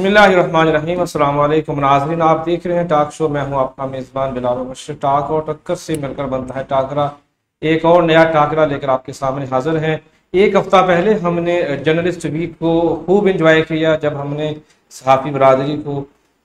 बिस्मिल्लाहिर्रहमानिर्रहीम। अस्सलाम वालेकुम नाज़रीन, आप देख रहे हैं टॉक शो। मैं हूं आपका मेज़बान बिलाल मुबश्शिर। टॉक और टक्कर से मिलकर बनता है टाकरा। एक और नया टाकरा लेकर आपके सामने हाजिर हैं। एक हफ्ता पहले हमने जर्नलिस्ट वीक को खूब इंजॉय किया, जब हमने सहाफ़ी बरादरी को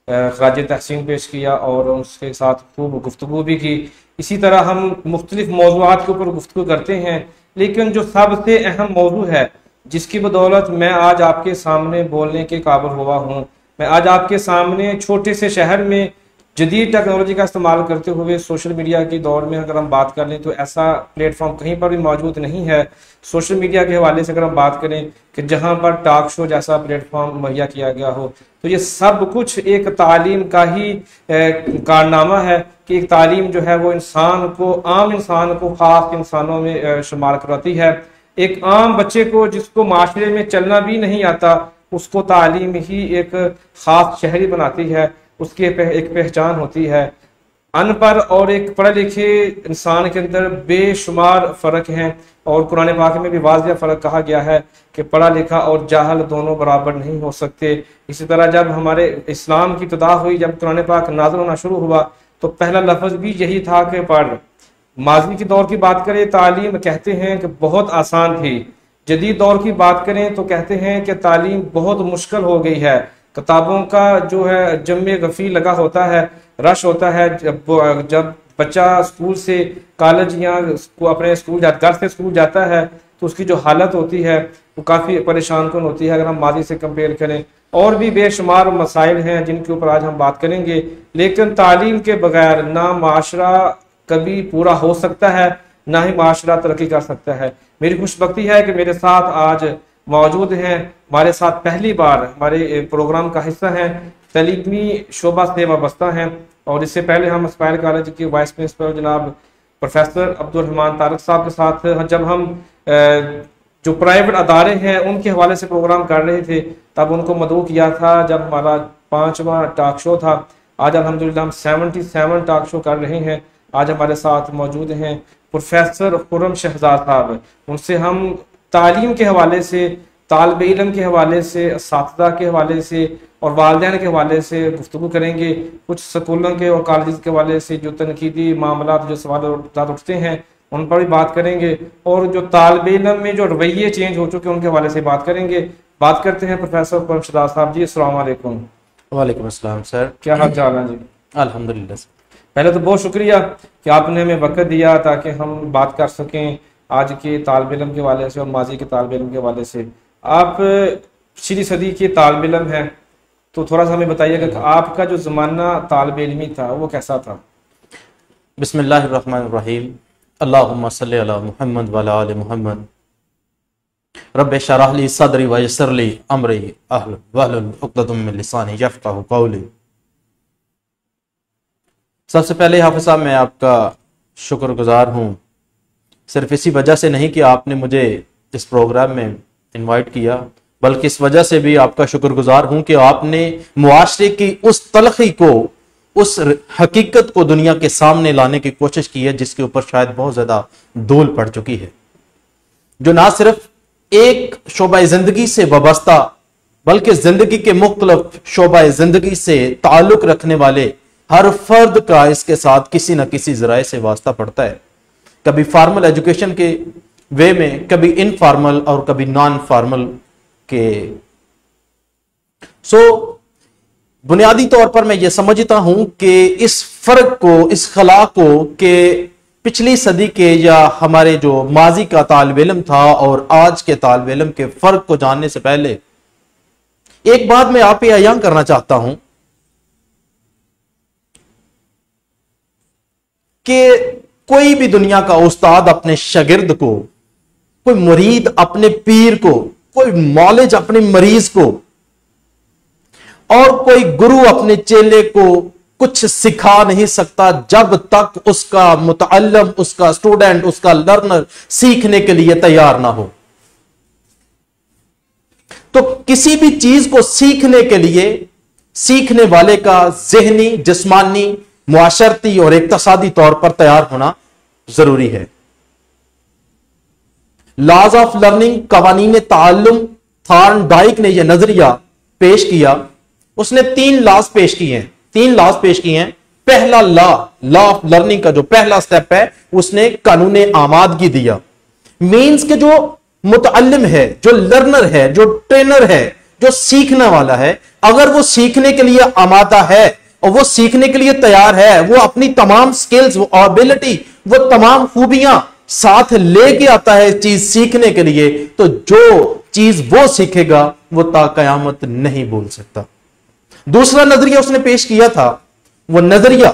खराज तहसीन पेश किया और उसके साथ खूब गुफ्तगू भी की। इसी तरह हम मुख्तलिफ मौज़ूआत के ऊपर गुफ्तगू करते हैं, लेकिन जो सबसे अहम मौजू है जिसकी बदौलत मैं आज आपके सामने बोलने के काबिल हुआ हूँ, मैं आज आपके सामने छोटे से शहर में जदीद टेक्नोलॉजी का इस्तेमाल करते हुए सोशल मीडिया के दौर में अगर हम बात कर लें तो ऐसा प्लेटफॉर्म कहीं पर भी मौजूद नहीं है सोशल मीडिया के हवाले से अगर हम बात करें कि जहाँ पर टॉक शो जैसा प्लेटफॉर्म मुहैया किया गया हो। तो ये सब कुछ एक तालीम का ही कारनामा है कि एक तालीम जो है वो इंसान को, आम इंसान को खास इंसानों में शुमार करती है। एक आम बच्चे को जिसको माशरे में चलना भी नहीं आता, उसको तालीम ही एक खास शहरी बनाती है, उसकी एक पहचान होती है। अनपढ़ और एक पढ़े लिखे इंसान के अंदर बेशुमार फ़र्क हैं और कुरान पाक में भी वाज़िह फ़र्क कहा गया है कि पढ़ा लिखा और जाहल दोनों बराबर नहीं हो सकते। इसी तरह जब हमारे इस्लाम की इब्तिदा हुई, जब कुरान पाक नाज़िल होना शुरू हुआ, तो पहला लफ्ज़ भी यही था कि पढ़। माजी के दौर की बात करें, तालीम कहते हैं कि बहुत आसान थी। जदीद दौर की बात करें तो कहते हैं कि तालीम बहुत मुश्किल हो गई है। किताबों का जो है जम्मे गफ़ी लगा होता है, रश होता है। जब बच्चा स्कूल से कॉलेज या अपने स्कूल घर से स्कूल जाता है तो उसकी जो हालत होती है वो काफ़ी परेशान कुन होती है अगर हम माजी से कंपेयर करें। और भी बेशुमार मसाइल हैं जिनके ऊपर आज हम बात करेंगे, लेकिन तालीम के बगैर ना माशरा कभी पूरा हो सकता है, ना ही माशरा तरक्की कर सकता है। मेरी खुशबख्ती है कि मेरे साथ आज मौजूद हैं, हमारे साथ पहली बार हमारे प्रोग्राम का हिस्सा हैं, तलीमी शोबा से वाबस्ता हैं। और इससे पहले हम एस्पायर कॉलेज के वाइस प्रिंसिपल जनाब प्रोफेसर अब्दुल रहमान तारक साहब के साथ जब हम जो प्राइवेट अदारे हैं उनके हवाले से प्रोग्राम कर रहे थे, तब उनको मदऊ किया था जब हमारा 5वां टॉक शो था। आज अल्हम्दुलिल्लाह हम 77 टॉक शो कर रहे हैं। आज हमारे साथ मौजूद हैं प्रोफेसर खुर्रम शहजाद साहब। उनसे हम तालीम के हवाले से, तालिब इल्म के हवाले से, असातिज़ा के हवाले से और वालिदैन के हवाले से गुफ्तगू करेंगे। कुछ स्कूलों के और कॉलेज के हवाले से जो तनकीदी मामला, जो सवाल उठते हैं उन पर भी बात करेंगे, और जो तालिब इल्म में जो रवैये चेंज हो चुके हैं उनके हवाले से बात करेंगे। बात करते हैं प्रोफेसर खुर्रम शहजाद साहब जी। अस्सलाम वालेकुम। वालेकुम अस्सलाम सर, क्या हाल चाल है जी? अल्हम्दुलिल्लाह सर। पहले तो बहुत शुक्रिया कि आपने हमें वक्त दिया ताकि हम बात कर सकें आज के तालिब इल्म के हवाले से और माजी के तालिब इल्म के हवाले से। आप पिछली सदी के तालिब इल्म हैं, तो थोड़ा सा हमें बताइएगा कि आपका जो ज़माना तालिब इल्मी था वो कैसा था? बिस्मिल्लाहिर्रहमानिर्रहीम। अल्लाहुम्मा सल्ली अला मुहम्मद व अला आलि मुहम्मद। रब्बि शरह ली सदरी व यस्सिर ली अमरी वहलुल उक़दतम मिन लिसानी यफ़क़हू क़ौली। सबसे पहले हाफ़िज़ साहब, मैं आपका शुक्रगुज़ार हूँ, सिर्फ इसी वजह से नहीं कि आपने मुझे इस प्रोग्राम में इनवाइट किया, बल्कि इस वजह से भी आपका शुक्रगुज़ार हूँ कि आपने मुआशरे की उस तलख़ी को, उस हकीकत को दुनिया के सामने लाने की कोशिश की है जिसके ऊपर शायद बहुत ज़्यादा धूल पड़ चुकी है, जो ना सिर्फ एक शोबा ज़िंदगी से वाबस्ता बल्कि ज़िंदगी के मुख्तलिफ शोबा ज़िंदगी से ताल्लुक़ रखने वाले हर फर्द का इसके साथ किसी न किसी ज़राए से वास्ता पड़ता है। कभी फॉर्मल एजुकेशन के वे में, कभी इनफॉर्मल और कभी नॉन फॉर्मल के। बुनियादी तौर पर मैं ये समझता हूं कि इस फर्क को, इस खला को कि पिछली सदी के या हमारे जो माजी का तालिब इल्म था और आज के तालिब इल्म के फर्क को जानने से पहले एक बात मैं आप पे अयान करना चाहता हूं कि कोई भी दुनिया का उस्ताद अपने शागिर्द को, कोई मुरीद अपने पीर को, कोई मौलिज अपने मरीज को और कोई गुरु अपने चेले को कुछ सिखा नहीं सकता जब तक उसका मुतअल्लिम, उसका स्टूडेंट, उसका लर्नर सीखने के लिए तैयार ना हो। तो किसी भी चीज को सीखने के लिए सीखने वाले का ज़हनी, जिस्मानी, मुआशरती और इक्तसादी तौर पर तैयार होना जरूरी है। लॉज ऑफ लर्निंग, कवानीन ताल्लुम, थॉर्नडाइक ने यह नजरिया पेश किया। उसने 3 लॉज पेश किए हैं, 3 लॉज पेश किए हैं। पहला लॉ ऑफ लर्निंग का जो पहला स्टेप है, उसने कानून आमादगी दिया। मीन्स के जो मुतअल्लिम है, जो लर्नर है, जो ट्रेनर है, जो सीखने वाला है, अगर वो सीखने के लिए आमादा है और वो सीखने के लिए तैयार है, वो अपनी तमाम स्किल्स, वो एबिलिटी, वो तमाम खूबियां साथ लेके आता है चीज सीखने के लिए, तो जो चीज वो सीखेगा वो ता कयामत नहीं भूल सकता। दूसरा नजरिया उसने पेश किया था, वो नजरिया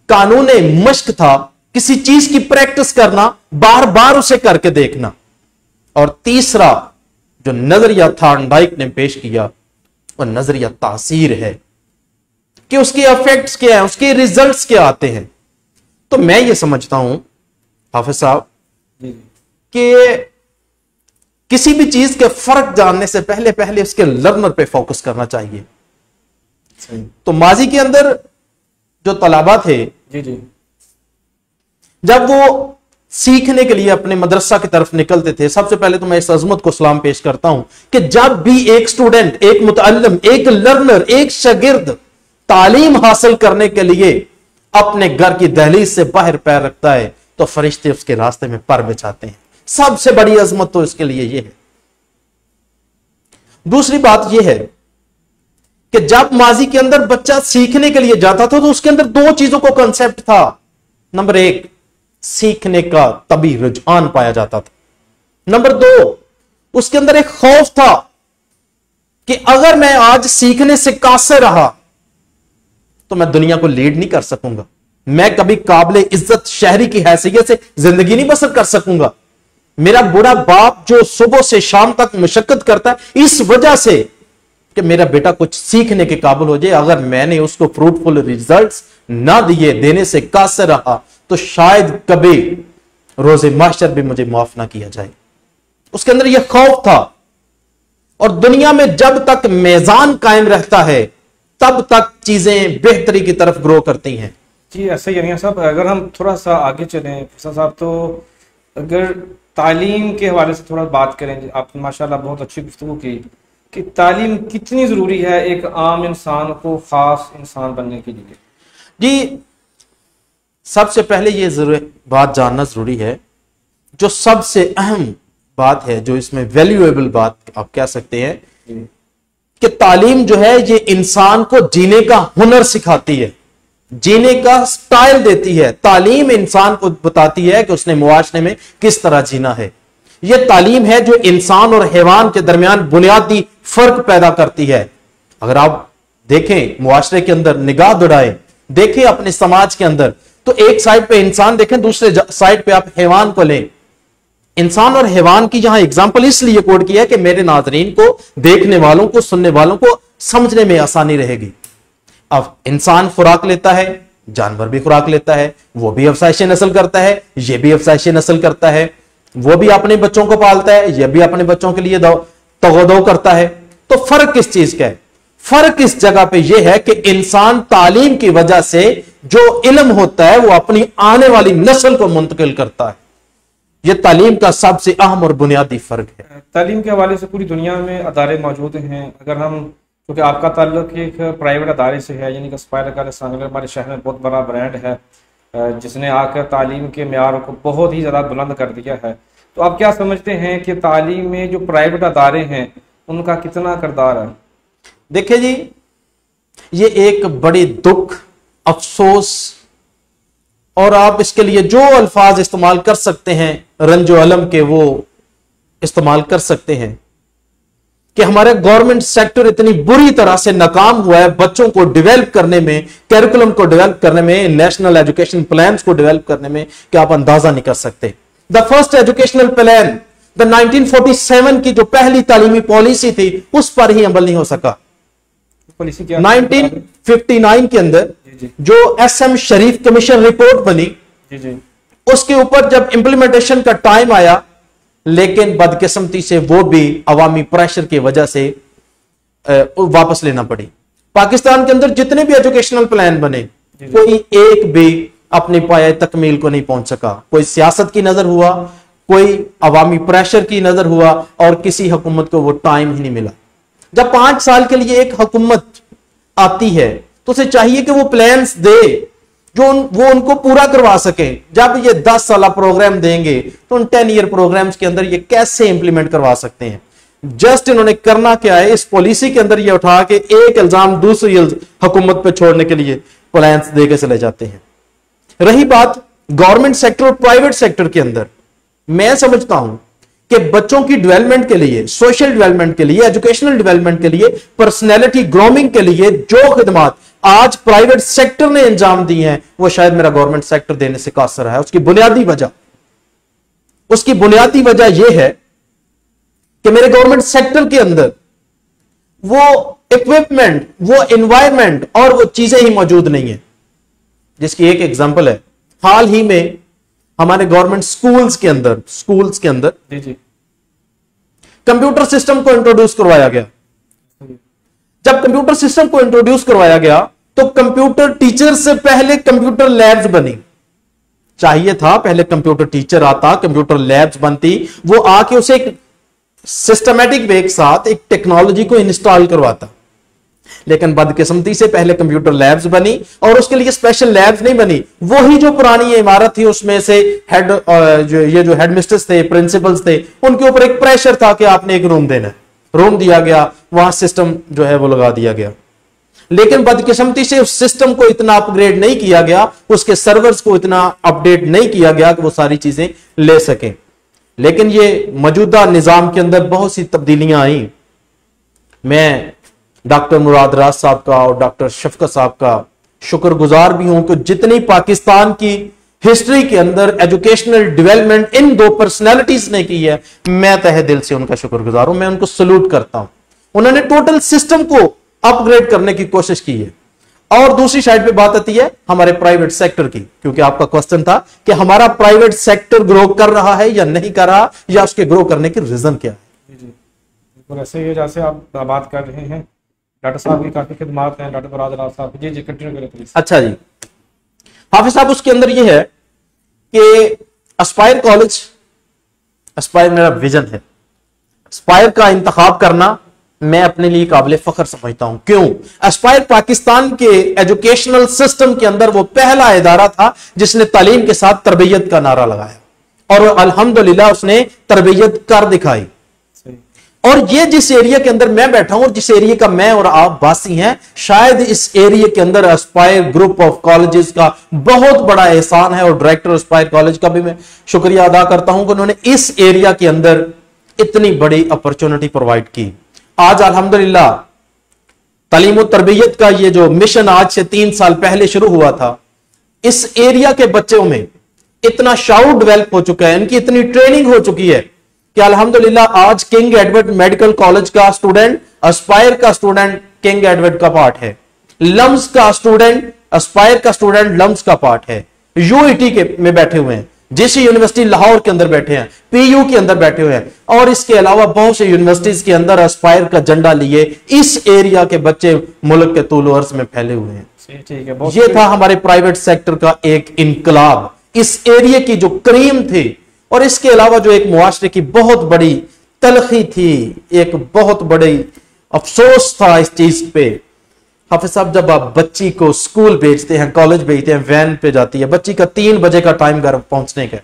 कानून मश्क था, किसी चीज की प्रैक्टिस करना, बार बार उसे करके देखना। और तीसरा जो नजरिया थॉर्नडाइक ने पेश किया, वो नजरिया तासीर है कि उसके इफेक्ट्स क्या है, उसके रिजल्ट्स क्या आते हैं। तो मैं ये समझता हूं हाफिज साहब कि किसी भी चीज के फर्क जानने से पहले पहले उसके लर्नर पे फोकस करना चाहिए। तो माजी के अंदर जो तलाबा थे, जी जी, जब वो सीखने के लिए अपने मदरसा की तरफ निकलते थे, सबसे पहले तो मैं इस अजमत को सलाम पेश करता हूं कि जब भी एक स्टूडेंट, एक मुतअल्लिम, एक लर्नर, एक शागिर्द तालीम हासिल करने के लिए अपने घर की दहलीज से बाहर पैर रखता है, तो फरिश्ते उसके रास्ते में पर बिछाते हैं। सबसे बड़ी अजमत तो इसके लिए यह है। दूसरी बात यह है कि जब माजी के अंदर बच्चा सीखने के लिए जाता था, तो उसके अंदर 2 चीजों को कंसेप्ट था। नंबर 1, सीखने का तभी रुझान पाया जाता था। नंबर 2, उसके अंदर एक खौफ था कि अगर मैं आज सीखने से कासिर रहा तो मैं दुनिया को लीड नहीं कर सकूंगा, मैं कभी काबिल इज्जत शहरी की हैसियत से जिंदगी नहीं बसर कर सकूंगा। मेरा बुरा बाप जो सुबह से शाम तक मशक्कत करता है इस वजह से कि मेरा बेटा कुछ सीखने के काबिल हो जाए, अगर मैंने उसको फ्रूटफुल रिजल्ट्स ना दिए, देने से कासिर रहा, तो शायद कभी रोजे माशर भी मुझे माफ ना किया जाए। उसके अंदर यह खौफ था। और दुनिया में जब तक मेजान कायम रहता है, तब तक चीजें बेहतरी की तरफ ग्रो करती हैं। जी ऐसा ही है साहब। अगर हम थोड़ा सा आगे चलें फैसल साहब, तो अगर तालीम के हवाले से थोड़ा बात करें, आपने माशाल्लाह बहुत अच्छी गुफ्तगू की कि तालीम कितनी ज़रूरी है एक आम इंसान को ख़ास इंसान बनने के लिए। जी सबसे पहले ये बात जानना ज़रूरी है, जो सबसे अहम बात है, जो इसमें वैल्यूएबल बात आप कह सकते हैं, कि तालीम जो है ये इंसान को जीने का हुनर सिखाती है, जीने का स्टाइल देती है। तालीम इंसान को बताती है कि उसने मुआशरे में किस तरह जीना है। यह तालीम है जो इंसान और हैवान के दरमियान बुनियादी फर्क पैदा करती है। अगर आप देखें मुआशरे के अंदर, निगाह दौड़ाएं, देखें अपने समाज के अंदर, तो एक साइड पे इंसान देखें, दूसरे साइड पे आप हैवान को लें। इंसान और हैवान की यहां एग्जाम्पल इसलिए कोड किया है कि मेरे नाजरीन को, देखने वालों को, सुनने वालों को समझने में आसानी रहेगी। अब इंसान खुराक लेता है, जानवर भी खुराक लेता है, वो भी अफसाइश नस्ल करता है, ये भी अफसाइश नस्ल करता है, वो भी अपने बच्चों को पालता है, ये भी अपने बच्चों के लिए तगोदो करता है। तो फर्क किस चीज का है? फर्क इस जगह पे यह है कि इंसान तालीम की वजह से जो इल्म होता है वो अपनी आने वाली नस्ल को मुंतकिल करता है। यह तालीम का सबसे अहम और बुनियादी फर्क है। तालीम के हवाले से पूरी दुनिया में अदारे मौजूद हैं। अगर हम, क्योंकि आपका ताल्लुक एक प्राइवेट अदारे से है, यानी कि स्पायर कॉलेज सांगले हमारे शहर में बहुत बड़ा ब्रांड है, जिसने आकर तालीम के मेयार को बहुत ही ज़्यादा बुलंद कर दिया है। तो आप क्या समझते हैं कि तालीम में जो प्राइवेट अदारे हैं उनका कितना किरदार है? देखिए जी, ये एक बड़ी दुख, अफसोस, और आप इसके लिए जो अल्फाज इस्तेमाल कर सकते हैं रंजो अलम के, वो इस्तेमाल कर सकते हैं कि हमारे गवर्नमेंट सेक्टर इतनी बुरी तरह से नाकाम हुआ है बच्चों को डेवलप करने में, कैरिकुलम को डेवलप करने में, नेशनल एजुकेशन प्लान्स को डेवलप करने में, कि आप अंदाजा नहीं कर सकते। The first educational plan, the 1947 की जो पहली तालीमी पॉलिसी थी, उस पर ही अमल नहीं हो सका। 1959 के अंदर जो SM शरीफ कमीशन रिपोर्ट बनी, उसके ऊपर जब इंप्लीमेंटेशन का टाइम आया, लेकिन बदकिस्मती से वो भी अवामी प्रेशर की वजह से वापस लेना पड़ी। पाकिस्तान के अंदर जितने भी एजुकेशनल प्लान बने, कोई एक भी अपनी पाया तकमील को नहीं पहुंच सका। कोई सियासत की नजर हुआ, कोई अवामी प्रेशर की नजर हुआ, और किसी हुकूमत को वो टाइम ही नहीं मिला। जब 5 साल के लिए एक हुकूमत आती है तो उसे चाहिए कि वो प्लान्स दे जो वो उनको पूरा करवा सके। जब ये 10 साल प्रोग्राम देंगे तो उन 10 ईयर प्रोग्राम्स के अंदर ये कैसे इंप्लीमेंट करवा सकते हैं? जस्ट इन्होंने करना क्या है, इस पॉलिसी के अंदर ये उठा के एक इल्जाम दूसरी हुकूमत पे छोड़ने के लिए प्लान्स दे के चले जाते हैं। रही बात गवर्नमेंट सेक्टर और प्राइवेट सेक्टर के अंदर, मैं समझता हूं कि बच्चों की डेवलपमेंट के लिए, सोशल डेवलपमेंट के लिए, एजुकेशनल डेवलपमेंट के लिए, पर्सनैलिटी ग्रोमिंग के लिए जो खिदमात आज प्राइवेट सेक्टर ने अंजाम दी हैं वो शायद मेरा गवर्नमेंट सेक्टर देने से कासर रहा है। उसकी बुनियादी वजह यह है कि मेरे गवर्नमेंट सेक्टर के अंदर वो इक्विपमेंट, वो एनवायरमेंट और वो चीजें ही मौजूद नहीं है। जिसकी एक एग्जांपल है, हाल ही में हमारे गवर्नमेंट स्कूल्स के अंदर जी कंप्यूटर सिस्टम को इंट्रोड्यूस करवाया गया। जब कंप्यूटर सिस्टम को इंट्रोड्यूस करवाया गया तो कंप्यूटर टीचर से पहले कंप्यूटर लैब्स बनी। चाहिए था पहले कंप्यूटर टीचर आता, कंप्यूटर लैब्स बनती, वो आके उसे एक सिस्टमैटिक वे के साथ एक टेक्नोलॉजी को इंस्टॉल करवाता। लेकिन बदकिस्मती से पहले कंप्यूटर लैब्स बनी और उसके लिए स्पेशल लैब्स नहीं बनी। वही जो पुरानी इमारत थी उसमें से जो हेडमिस्ट्रेस थे, प्रिंसिपल्स थे, उनके ऊपर एक प्रेशर था कि आपने एक रूम देना है। रूम दिया गया, वहां सिस्टम जो है वो लगा दिया गया। लेकिन बदकिस्मती से उस सिस्टम को इतना अपग्रेड नहीं किया गया, उसके सर्वर्स को इतना अपडेट नहीं किया गया कि वो सारी चीजें ले सकें। लेकिन ये मौजूदा निजाम के अंदर बहुत सी तब्दीलियां आई। मैं डॉक्टर मुराद राज साहब का और डॉक्टर शफकत साहब का शुक्रगुजार भी हूं कि जितनी पाकिस्तान की हिस्ट्री के अंदर एजुकेशनल डेवलपमेंट इन दो पर्सनैलिटीज ने की है, मैं तहे दिल से उनका शुक्रगुजार हूं। मैं उनको सल्यूट करता हूं। उन्होंने टोटल सिस्टम को अपग्रेड करने की कोशिश की है। और दूसरी साइड पे बात आती है हमारे प्राइवेट सेक्टर की, क्योंकि आपका क्वेश्चन था कि हमारा प्राइवेट सेक्टर ग्रो कर रहा है या नहीं कर रहा, या उसके ग्रो करने की रीजन क्या है। जी बिल्कुल ऐसे ही जैसे आप बात कर रहे हैं, डॉक्टर साहब की काफी खिदमात हैं, डॉक्टर मुराद राज साहब। जी कंटिन्यू करें प्लीज। अच्छा जी, हाफिज साहब, उसके अंदर यह है कि एस्पायर कॉलेज, एस्पायर मेरा विजन है। एस्पायर का इंतखाब करना मैं अपने लिए काबिल फख्र समझता हूं। क्यों? एस्पायर पाकिस्तान के एजुकेशनल सिस्टम के अंदर वो पहला इदारा था जिसने तालीम के साथ तरबियत का नारा लगाया और अल्हम्दुलिल्लाह उसने तरबियत कर दिखाई। और ये जिस एरिया के अंदर मैं बैठा हूं और जिस एरिया का मैं और आप वासी हैं, शायद इस एरिया के अंदर एस्पायर ग्रुप ऑफ कॉलेजेस का बहुत बड़ा एहसान है। और डायरेक्टर एस्पायर कॉलेज का भी मैं शुक्रिया अदा करता हूं कि उन्होंने इस एरिया के अंदर इतनी बड़ी अपॉर्चुनिटी प्रोवाइड की। आज अल्हम्दुलिल्लाह तालीम और तरबियत का ये जो मिशन आज से 3 साल पहले शुरू हुआ था, इस एरिया के बच्चों में इतना शाउट डेवलप हो चुका है, इनकी इतनी ट्रेनिंग हो चुकी है कि अल्हम्दुलिल्लाह आज किंग एडवर्ड मेडिकल कॉलेज का स्टूडेंट एस्पायर का स्टूडेंट किंग एडवर्ड का पार्ट है, लम्स का स्टूडेंट एस्पायर का स्टूडेंट लम्स का पार्ट है, यूईटी के में बैठे हुए हैं, जिस यूनिवर्सिटी लाहौर के अंदर बैठे हैं, पीयू के अंदर बैठे हुए हैं, और इसके अलावा बहुत से यूनिवर्सिटीज के अंदर एस्पायर का झंडा लिए इस एरिया के बच्चे मुल्क के तूल अर्ज में फैले हुए हैं। ठीक है, ये था हमारे प्राइवेट सेक्टर का एक इनकलाब, इस एरिया की जो क्रीम थी। और इसके अलावा जो एक मुआशरे की बहुत बड़ी तलखी थी, एक बहुत बड़ी अफसोस था इस चीज पे। हाफिज साहब, जब आप बच्ची को स्कूल भेजते हैं, कॉलेज भेजते हैं, वैन पे जाती है, बच्ची का 3 बजे का टाइम घर पहुंचने का,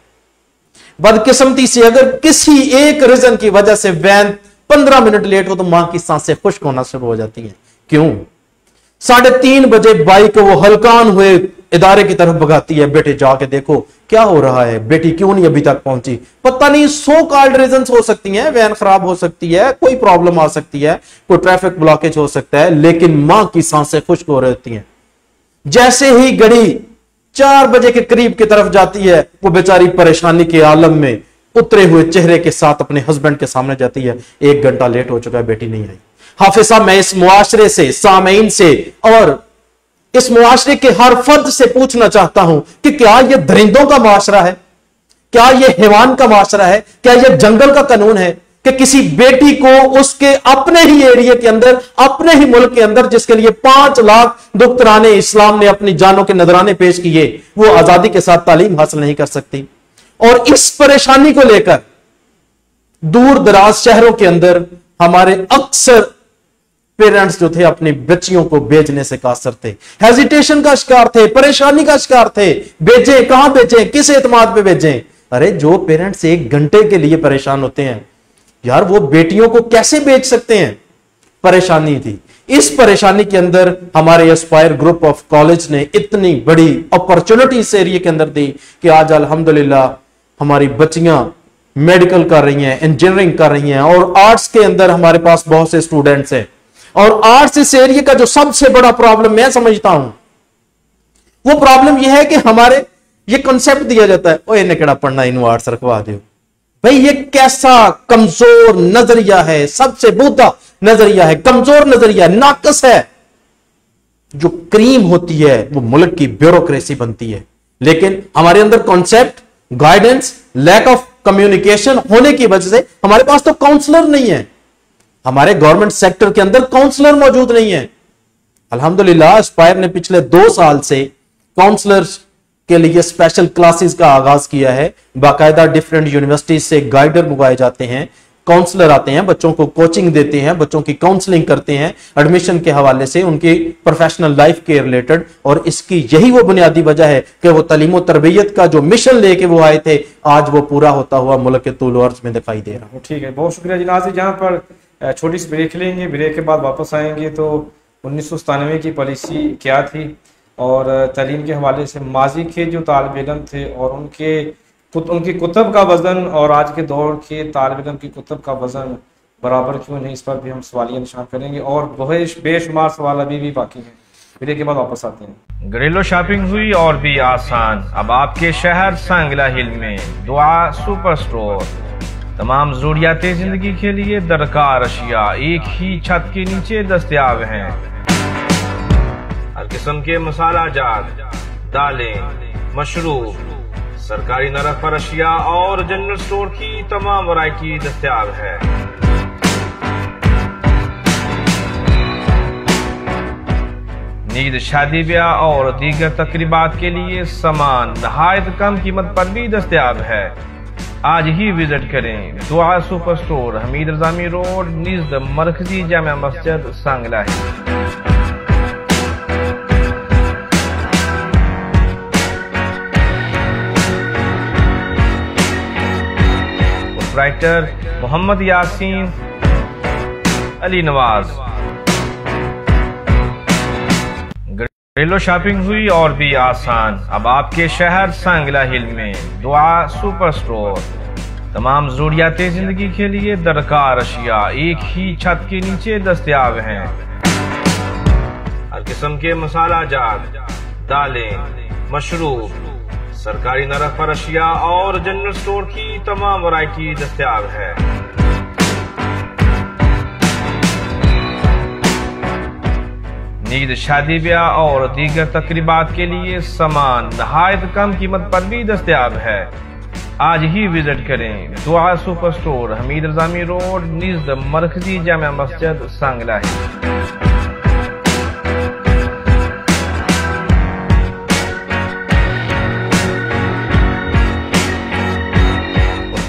बदकिस्मती से अगर किसी एक रीजन की वजह से वैन 15 मिनट लेट हो तो मां की सांसें खुश्क होना शुरू हो जाती हैं। क्यों? 3:30 बजे बाइक को वो हलकान हुए इदारे की तरफ भगाती है, बेटे जाके देखो क्या हो रहा है, बेटी क्यों नहीं अभी तक पहुंची। पता नहीं, सो कॉल्ड रीजंस हो सकती हैं, वैन खराब हो सकती है, कोई प्रॉब्लम आ सकती है, कोई ट्रैफिक ब्लॉकेज हो सकता है, लेकिन मां की सांसें खुश्क हो रहती हैं। जैसे ही घड़ी 4 बजे के करीब की तरफ जाती है, वो बेचारी परेशानी के आलम में उतरे हुए चेहरे के साथ अपने हस्बैंड के सामने जाती है, 1 घंटा लेट हो चुका है, बेटी नहीं आई। हाफिज साहब, मैं इस मुआशरे से, सामईन से और इस मुआशरे के हर फर्द से पूछना चाहता हूं कि क्या यह दरिंदों का मुआशरा है? क्या यह हैवान का मुआशरा है? क्या यह जंगल का कानून है कि किसी बेटी को उसके अपने ही एरिया के अंदर, अपने ही मुल्क के अंदर, जिसके लिए 5 लाख दुख्तराने इस्लाम ने अपनी जानों के नजराने पेश किए, वो आजादी के साथ तालीम हासिल नहीं कर सकती? और इस परेशानी को लेकर दूर दराज शहरों के अंदर हमारे अक्सर पेरेंट्स जो थे अपनी बच्चियों को भेजने से कासर थे, हेजिटेशन का शिकार थे, परेशानी का शिकार थे। भेजें कहां भेजें, किस एतमाद पे भेजें? अरे जो पेरेंट्स 1 घंटे के लिए परेशान होते हैं यार, वो बेटियों को कैसे भेज सकते हैं? परेशानी थी। इस परेशानी के अंदर हमारे एस्पायर ग्रुप ऑफ कॉलेज ने इतनी बड़ी अपॉर्चुनिटी इस एरिया के अंदर दी कि आज अल्हम्दुलिल्लाह हमारी बच्चियां मेडिकल कर रही हैं, इंजीनियरिंग कर रही हैं, और आर्ट्स के अंदर हमारे पास बहुत से स्टूडेंट्स हैं। और आर्ट्स इस एरिया का जो सबसे बड़ा प्रॉब्लम मैं समझता हूं, वो प्रॉब्लम यह है कि हमारे ये कॉन्सेप्ट दिया जाता है, ओ इन्हें केड़ा पढ़ना, इन्हों आर्ट्स रखवा दो। भाई ये कैसा कमजोर नजरिया है, सबसे बुरा नजरिया है, कमजोर नजरिया, नाकस है। जो क्रीम होती है वो मुल्क की ब्यूरोक्रेसी बनती है, लेकिन हमारे अंदर concept, guidance, lack of communication होने की वजह से हमारे पास तो काउंसलर नहीं है, हमारे गवर्नमेंट सेक्टर के अंदर काउंसलर मौजूद नहीं है। अल्हम्दुलिल्लाह एस्पायर ने पिछले 2 साल से काउंसलर्स के लिए स्पेशल क्लासेस का आगाज किया है। बाकायदा डिफरेंट यूनिवर्सिटीज से गाइडर मंगवाए जाते हैं, काउंसलर आते हैं, बच्चों को कोचिंग देते हैं, बच्चों की काउंसलिंग करते हैं एडमिशन के हवाले से, उनकी प्रोफेशनल लाइफ के रिलेटेड। और इसकी यही वो बुनियादी वजह है कि वो तालीम और तरबियत का जो मिशन लेके वो आए थे, आज वो पूरा होता हुआ मुल्क के तूल अर्ज में दिखाई दे रहा है। ठीक है, बहुत शुक्रिया जी नाज़रीन। जहाँ पर छोटी सी ब्रेक लेंगे, ब्रेक के बाद वापस आएंगे तो 1997 की पॉलिसी क्या थी और तालीम के हवाले से माजी के जो तालिब इल्म थे और उनकी कुतब का वज़न और आज के दौर के तालिब इल्म की कुतब का वज़न बराबर क्यों नहीं, इस पर भी हम सवालिया निशान करेंगे और बेशुमार सवाल अभी भी बाकी हैं। ब्रेक के बाद वापस आते हैं। घरेलू शॉपिंग हुई और भी आसान, अब आपके शहर सांगला हिल में दुआ सुपर स्टोर। तमाम ज़रूरियात जिंदगी के लिए दरकार अशिया एक ही छत के नीचे दस्तयाब हैं। हर किस्म के मसाला जात, दालें, मशरूब, सरकारी नरक पर अशिया और जनरल स्टोर की तमाम वैरायटी दस्तयाब है। नींद, शादी ब्याह और दीगर तकरीबात के लिए सामान नहायत कम कीमत पर भी दस्तयाब है। आज ही विजिट करें दुआ super store, Hamid Rajami road, निज़द मरकजी जामा मस्जिद सांगला है। राइटर मोहम्मद यासीन अली नवाज। घरेलू शॉपिंग हुई और भी आसान, अब आपके शहर सांगला हिल में दुआ सुपर स्टोर। तमाम ज़रूरियात जिंदगी के लिए दरकार अशिया एक ही छत के नीचे दस्तयाब हैं। हर किस्म के मसाला जात, दालें, मशरूब, सरकारी नरक पर अशिया और जनरल स्टोर की तमाम वैरायटी दस्तयाब है। नींद, शादी ब्याह और दीगर तकरीबात के लिए सामान नहायत कम कीमत पर भी दस्तयाब है। आज ही विजिट करें दुआ super store, Hamid Rajami road, निज़द मरकजी जामा मस्जिद सांगला है।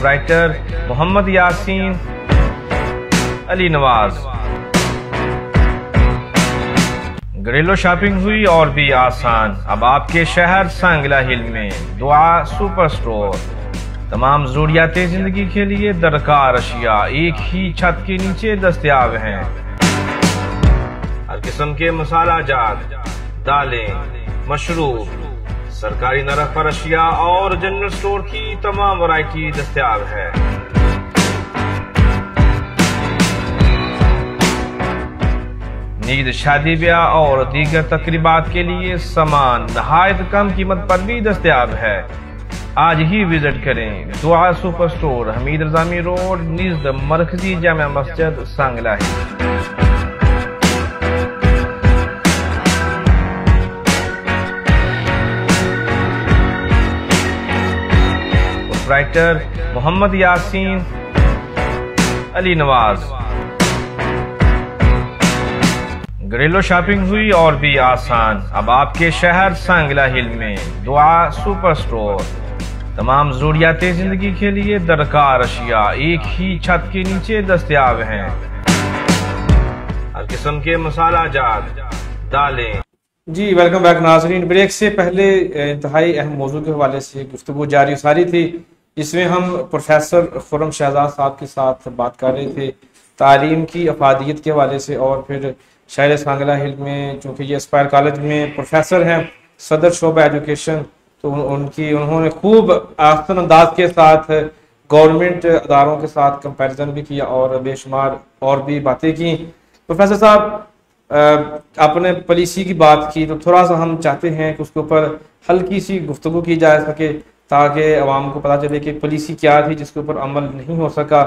राइटर मोहम्मद यासीन अली नवाज। घरेलू शॉपिंग हुई और भी आसान, अब आपके शहर सांगला हिल में दुआ सुपर स्टोर। तमाम ज़रूरियात जिंदगी के लिए दरकार अशिया एक ही छत के नीचे दस्तयाब हैं। हर किस्म के मसाला जात, दालें, मशरूब, सरकारी नरक पर अशिया और जनरल स्टोर की तमाम वैरायटी दस्तयाब है। नींद, शादी ब्याह और दीगर तकरीबात के लिए सामान नहायत कम कीमत पर भी दस्तयाब है। आज ही विजिट करें दुआ super store, Hamid Rajami road, निज़द मरकजी जामा मस्जिद सांगला है। राइटर मोहम्मद यासीन अली नवाज। घरेलू शॉपिंग हुई और भी आसान, अब आपके शहर सांगला हिल में दुआ सुपर स्टोर। तमाम ज़रूरियात जिंदगी के लिए दरकार अशिया एक ही छत के नीचे दस्तयाब हैं। हर किस्म के मसाला जात, दालें। जी वेलकम बैक नाजरीन। ब्रेक से पहले इंतहाई अहम मौजू के हवाले से गुफ्तगू जारी सारी थी, जिसमें हम प्रोफेसर खुर्रम शहजाद साहब के साथ बात कर रहे थे तालीम की अफादियत के हवाले से। और फिर शहर सांगला हिल में, चूँकि ये एस्पायर कॉलेज में प्रोफेसर हैं, सदर शोबा एजुकेशन, तो उन्होंने खूब आसान अंदाज के साथ गवर्नमेंट अदारों के साथ कंपैरिजन भी किया और बेशुमार और भी बातें की। प्रोफेसर साहब, आपने पॉलिसी की बात की, तो थोड़ा सा हम चाहते हैं कि उसके ऊपर हल्की सी गुफ्तगू की जा सके, ताकि अवाम को पता चले कि पॉलिसी क्या थी जिसके ऊपर अमल नहीं हो सका।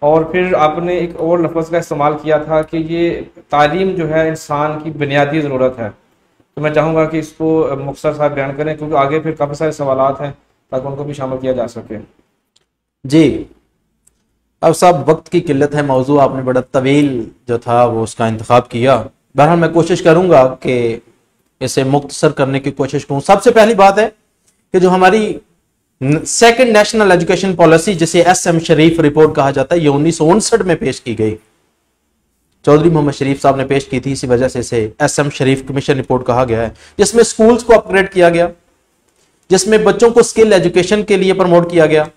और फिर आपने एक और लफ्ज़ का इस्तेमाल किया था कि ये तालीम जो है इंसान की बुनियादी ज़रूरत है। तो मैं चाहूँगा कि इसको मुख्तसर साहब बयान करें, क्योंकि आगे फिर काफ़ी सारे सवालात हैं, ताकि उनको भी शामिल किया जा सके। जी, अब साहब वक्त की किल्लत है, मौजू आपने बड़ा तवील जो था वो उसका इंतखाब किया। बहरहाल मैं कोशिश करूंगा कि इसे मुख्तसर करने की कोशिश करूं। सबसे पहली बात है कि जो हमारी सेकंड नेशनल एजुकेशन पॉलिसी, जिसे एसएम शरीफ रिपोर्ट कहा जाता है, ये 1959 में पेश की गई। चौधरी मोहम्मद शरीफ साहब ने पेश की थी, इसी वजह से इसे एसएम शरीफ कमीशन रिपोर्ट कहा गया है, जिसमें स्कूल्स को अपग्रेड किया गया, जिसमें बच्चों को स्किल एजुकेशन के लिए प्रमोट किया गया।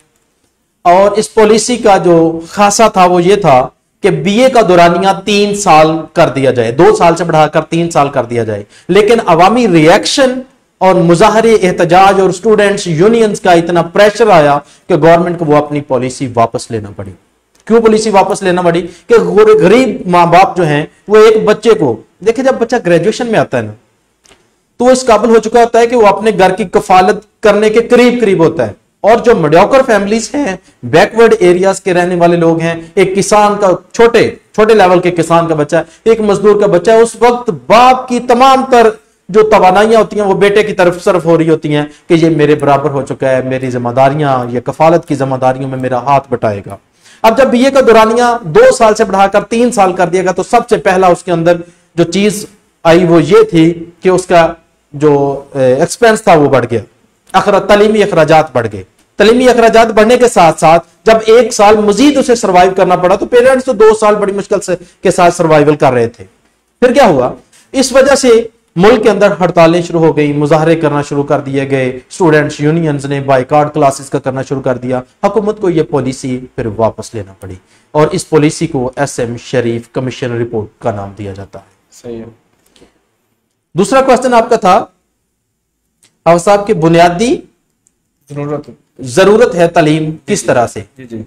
और इस पॉलिसी का जो खासा था वो ये था कि बीए का दौरानिया 3 साल कर दिया जाए, 2 साल से बढ़ाकर 3 साल कर दिया जाए। लेकिन अवामी रिएक्शन और मुजाहरे एहतजाज और स्टूडेंट्स यूनियंस का इतना प्रेशर आया कि गवर्नमेंट को वो अपनी पॉलिसी वापस लेना पड़ी। क्यों पॉलिसी वापस लेना पड़ी? कि गरीब माँ बाप जो हैं वो एक बच्चे को, देखिए जब बच्चा ग्रेजुएशन में आता है ना, तो वो इस काबिल हो चुका होता है कि वो अपने घर की कफालत करने के करीब करीब होता है। और जो मीडियोकर फैमिलीज हैं, बैकवर्ड एरियाज के रहने वाले लोग हैं, एक किसान का छोटे लेवल के किसान का बच्चा, एक मजदूर का बच्चा, उस वक्त बाप की तमाम तर जो तवानाइयां होती हैं वो बेटे की तरफ सर्फ हो रही होती हैं कि ये मेरे बराबर हो चुका है, मेरी जिम्मेदारियां, ये कफालत की जिम्मेदारियों में मेरा हाथ बटाएगा। अब जब बीए का दौरानिया 2 साल से बढ़ाकर 3 साल कर दिया गया, तो सबसे पहला उसके अंदर जो चीज आई वो ये थी कि उसका जो एक्सपेंस था वो बढ़ गया, तालीमी अखराजात बढ़ गए। तालीमी अखराजात बढ़ने के साथ साथ जब 1 साल मजीद उसे सर्वाइव करना पड़ा, तो पेरेंट्स तो 2 साल बड़ी मुश्किल से के साथ सर्वाइवल कर रहे थे। फिर क्या हुआ? इस वजह से मुल्क के अंदर हड़तालें शुरू हो गई, मुजाहरे करना शुरू कर दिए गए, स्टूडेंट्स यूनियंस ने बाइकाट क्लासेस का करना शुरू कर दिया। हुकूमत को यह पॉलिसी फिर वापस लेना पड़ी और इस पॉलिसी को एसएम शरीफ कमीशन रिपोर्ट का नाम दिया जाता है। सही है। दूसरा क्वेश्चन आपका था साहब की बुनियादी जरूरत है तालीम किस तरह से? जी जी,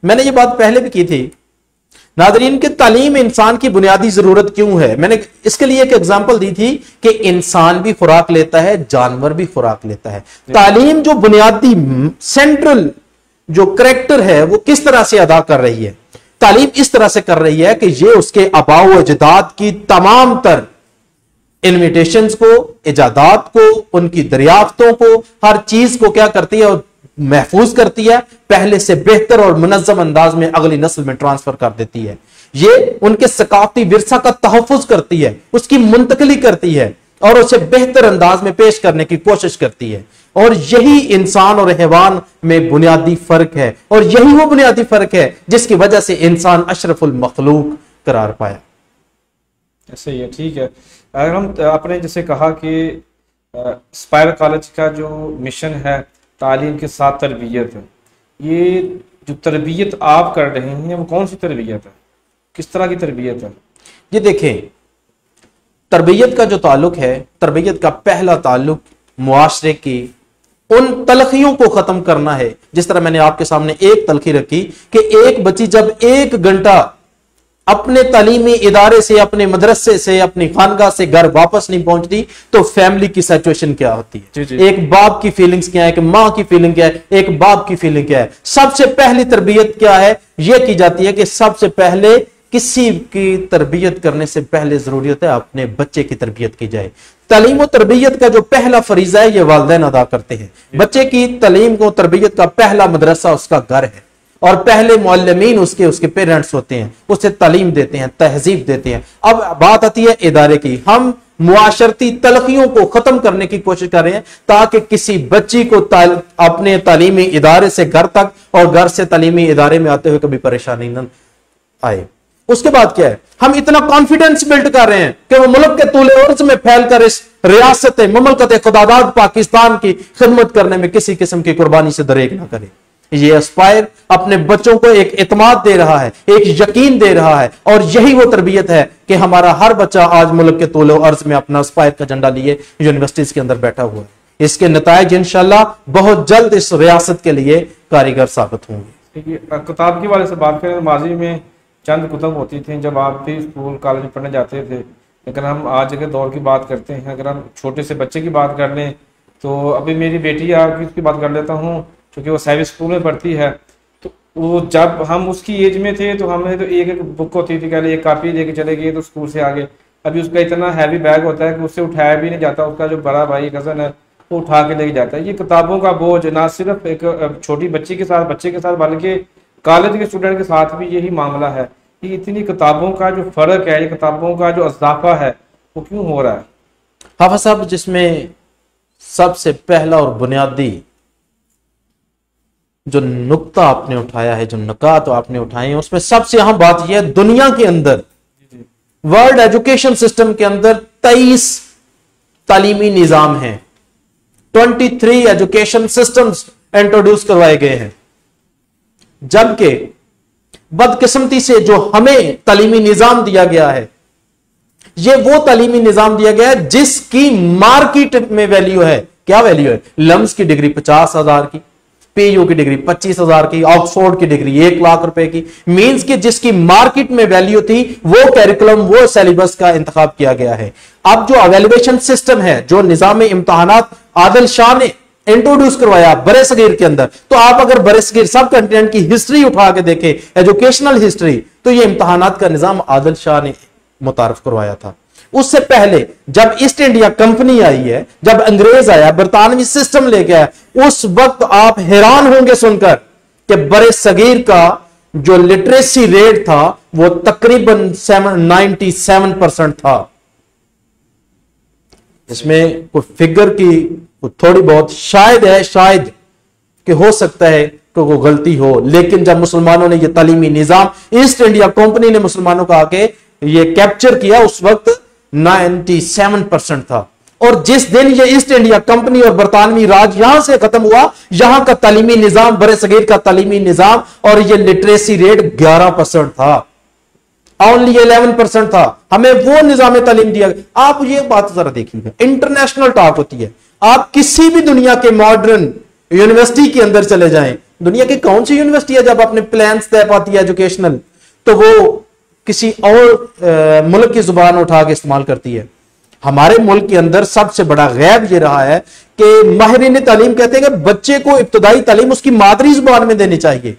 मैंने ये बात पहले भी की थी नादरीन कि तालीम इंसान की बुनियादी जरूरत क्यों है। मैंने इसके लिए एक एग्जांपल दी थी कि इंसान भी खुराक लेता है, जानवर भी खुराक लेता है। तालीम जो बुनियादी सेंट्रल जो करैक्टर है वो किस तरह से अदा कर रही है? तालीम इस तरह से कर रही है कि ये उसके आबाओ अजदाद की तमाम तर इन्विटेशंस को, इजादात को, उनकी दरियाफ्तों को, हर चीज को क्या करती है और महफूज करती है, पहले से बेहतर और मुनज़्ज़म अंदाज में अगली नस्ल में ट्रांसफर कर देती है। ये उनके सकाफती विरसा का तहफ़्फ़ुज़ करती है, उसकी मुंतकली करती है और उसे बेहतर अंदाज में पेश करने की कोशिश करती है। और यही इंसान और हैवान में बुनियादी फर्क है और यही वो बुनियादी फर्क है जिसकी वजह से इंसान अशरफुल मखलूक करार पाया। सही है, ठीक है। अगर हम आपने जैसे कहा कि एस्पायर कॉलेज का जो मिशन है तालीम के साथ तरबियत है, ये जो तरबियत आप कर रहे हैं वो कौन सी तरबियत है, किस तरह की तरबियत है? ये देखें, तरबियत का जो ताल्लुक है, तरबियत का पहला ताल्लुक मुआशरे की उन तलखियों को खत्म करना है। जिस तरह मैंने आपके सामने एक तलखी रखी कि एक बच्ची जब 1 घंटा अपने तालीमी इदारे से, अपने मदरसे से, अपनी खानगा से घर वापस नहीं पहुंचती तो फैमिली की सिचुएशन क्या होती है? जी। एक बाप की फीलिंग्स क्या है, एक माँ की फीलिंग क्या है, एक बाप की फीलिंग क्या है? सबसे पहली तरबियत क्या है? यह की जाती है कि सबसे पहले किसी की तरबियत करने से पहले जरूरत है अपने बच्चे की तरबियत की जाए। तालीम और तरबियत का जो पहला फरीजा है ये वालिदैन अदा करते हैं। बच्चे की तालीम को तरबियत का पहला मदरसा उसका घर है और पहले मुअल्लिमीन उसके पेरेंट्स होते हैं, उसे तालीम देते हैं, तहजीब देते हैं। अब बात आती है इदारे की। हम मुआशरती तलखियों को खत्म करने की कोशिश कर रहे हैं ताकि किसी बच्ची को अपने तालीमी इदारे से घर तक और घर से तालीमी इदारे में आते हुए कभी परेशानी न आए। उसके बाद क्या है, हम इतना कॉन्फिडेंस बिल्ड कर रहे हैं कि वो मुल्क के तूले अर्ज में फैलकर इस रियासत ममलकत खुदादाद पाकिस्तान की खिदमत करने में किसी किस्म की कुर्बानी से दरेक ना करे। ये एस्पायर अपने बच्चों को एक इत्मीनान दे रहा है, एक यकीन दे रहा है, और यही वो तरबियत है कि हमारा हर बच्चा आज मुल्क के तूले अर्ज में अपना एस्पायर का झंडा लिए यूनिवर्सिटीज के अंदर बैठा हुआ है। इसके नताइज इंशाल्लाह बहुत जल्द इस रियासत के लिए कारीगर साबित होंगे। किताब के वाले से बात करें, माजी में चंद कुतुब होती थी जब आप भी स्कूल कॉलेज में पढ़ने जाते थे। अगर हम आज के दौर की बात करते हैं, अगर हम छोटे से बच्चे की बात कर लें तो अभी मेरी बेटी आपकी उसकी बात कर लेता हूँ क्योंकि वो साइबर स्कूल में पढ़ती है। तो वो जब हम उसकी एज में थे तो हमें तो एक एक बुक होती थी, पहले एक कापी लेके चले गए तो स्कूल से आगे। अभी उसका इतना हैवी बैग होता है कि उससे उठाया भी नहीं जाता, उसका जो बड़ा भाई कज़न है वो उठा के लेके जाता है। ये किताबों का बोझ ना सिर्फ एक छोटी बच्चे के साथ बल्कि कॉलेज के स्टूडेंट के साथ भी यही मामला है कि इतनी किताबों का जो फर्क है, ये किताबों का जो इजाफा है वो क्यों हो रहा है? हाफिज साहब, जिसमें सबसे पहला और बुनियादी जो नुक्ता आपने उठाया है, जो नकात आपने उठाए हैं, उसमें सबसे अहम बात यह है, दुनिया के अंदर वर्ल्ड एजुकेशन सिस्टम के अंदर 23 तालीमी निजाम हैं, 23 एजुकेशन सिस्टम्स इंट्रोड्यूस करवाए गए हैं। जबकि बदकिस्मती से जो हमें तालीमी निजाम दिया गया है, ये वो तालीमी निजाम दिया गया है जिसकी मार्केट में वैल्यू है। क्या वैल्यू है? लम्स की डिग्री 50,000 की, पीयू की डिग्री 25,000 की, ऑक्सफोर्ड की डिग्री 1 लाख रुपए की। मींस कि जिसकी मार्केट में वैल्यू थी वो कैरिकुलम, वो सिलेबस का इंतखाब किया गया है। अब जो एवेल्युएशन सिस्टम है, जो निजाम इम्तहानात आदिल शाह ने इंट्रोड्यूस करवाया बरे सगीर के अंदर, तो आप अगर बरे सगीर सब कंटिनेंट की हिस्ट्री उठा के देखें, एजुकेशनल हिस्ट्री, तो ये इम्तहानात का निजाम आदिल शाह ने मुतारफ करवाया था। उससे पहले जब ईस्ट इंडिया कंपनी आई है, जब अंग्रेज आया, बरतानवी सिस्टम लेके आया, उस वक्त आप हैरान होंगे सुनकर कि बरे सगीर का जो लिटरेसी रेट था वो तकरीबन 97% था। इसमें कोई फिगर की थोड़ी बहुत शायद कि हो सकता है कि वो गलती हो, लेकिन जब मुसलमानों ने ये तालीमी निजाम, ईस्ट इंडिया कंपनी ने मुसलमानों को आके ये कैप्चर किया, उस वक्त 97% था। और जिस दिन ये ईस्ट इंडिया कंपनी और बरतानवी राज यहां से खत्म हुआ, यहां का तालीमी निजाम, बरे सगीर का तालीमी निजाम और ये लिटरेसी रेट 11% था, ओनली 11% था। हमें वो निजाम तालीम दिया। आप ये बात जरा देखिएगा, इंटरनेशनल टॉक होती है, आप किसी भी दुनिया के मॉडर्न यूनिवर्सिटी के अंदर चले जाएं, दुनिया की कौन सी यूनिवर्सिटी है जब अपने प्लान्स तय पाती है एजुकेशनल, तो वो किसी और मुल्क की जुबान उठा के इस्तेमाल करती है। हमारे मुल्क के अंदर सबसे बड़ा गैब ये रहा है कि माहिरीन तालीम कहते हैं कि बच्चे को इब्तदाई तालीम उसकी मादरी जुबान में देनी चाहिए।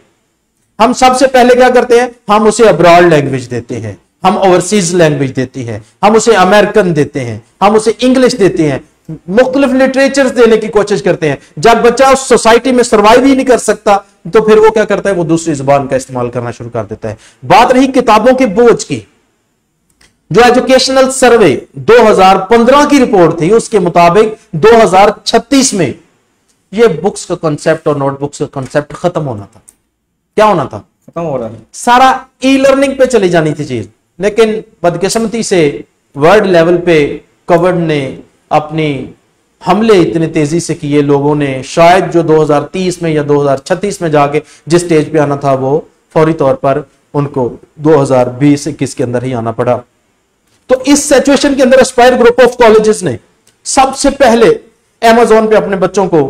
हम सबसे पहले क्या करते हैं? हम उसे अब्रॉड लैंग्वेज देते हैं, हम ओवरसीज लैंग्वेज देते हैं, हम उसे अमेरिकन देते हैं, हम उसे इंग्लिश देते हैं, मुख्तलिफ लिटरेचर देने की कोशिश करते हैं। जब बच्चा उस सोसाइटी में सर्वाइव ही नहीं कर सकता तो फिर वो क्या करता है? वो दूसरी जुबान का इस्तेमाल करना शुरू कर देता है। बात रही किताबों के बोझ की, जो एजुकेशनल सर्वे 2015 की रिपोर्ट थी, उसके मुताबिक 2036 में ये बुक्स का कॉन्सेप्ट और नोटबुक्स का कॉन्सेप्ट खत्म होना था। क्या होना था? खत्म हो रहा है। सारा ई लर्निंग पे चली जानी थी चीज। लेकिन बदकिस्मती से वर्ल्ड लेवल पे कोविड ने अपनी हमले इतनी तेजी से किए, लोगों ने शायद जो 2030 में या 2036 में जाके जिस स्टेज पे आना था वो फौरी तौर पर उनको 2020-21 के अंदर ही आना पड़ा। तो इस सिचुएशन के अंदर एस्पायर ग्रुप ऑफ कॉलेजेस ने सबसे पहले अमेज़न पे अपने बच्चों को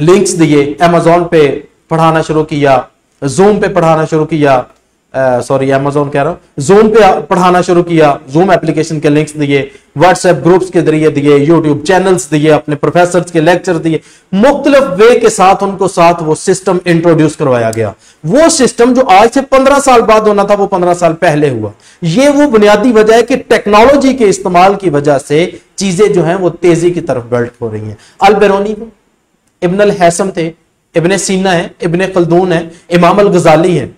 लिंक्स दिए, अमेज़न पे पढ़ाना शुरू किया, जूम पे पढ़ाना शुरू किया, सॉरी अमेज़न कह रहा हूं, जूम पे पढ़ाना शुरू किया, जूम एप्लीकेशन के लिंक्स दिए, व्हाट्सएप ग्रुप्स के जरिए दिए, यूट्यूब चैनल्स दिए, अपने प्रोफेसर्स के लेक्चर दिए, मुख्तलिफ वे के साथ उनको साथ वो सिस्टम इंट्रोड्यूस करवाया गया। वो सिस्टम जो आज से 15 साल बाद होना था वो 15 साल पहले हुआ। ये वो बुनियादी वजह है कि टेक्नोलॉजी के इस्तेमाल की वजह से चीजें जो हैं वो तेजी की तरफ बेल्ट हो रही हैं। अल बेरूनी इब्न अल हैसम थे, इब्न सीना है, इब्न खल्दून है, इमाम अल गजाली है।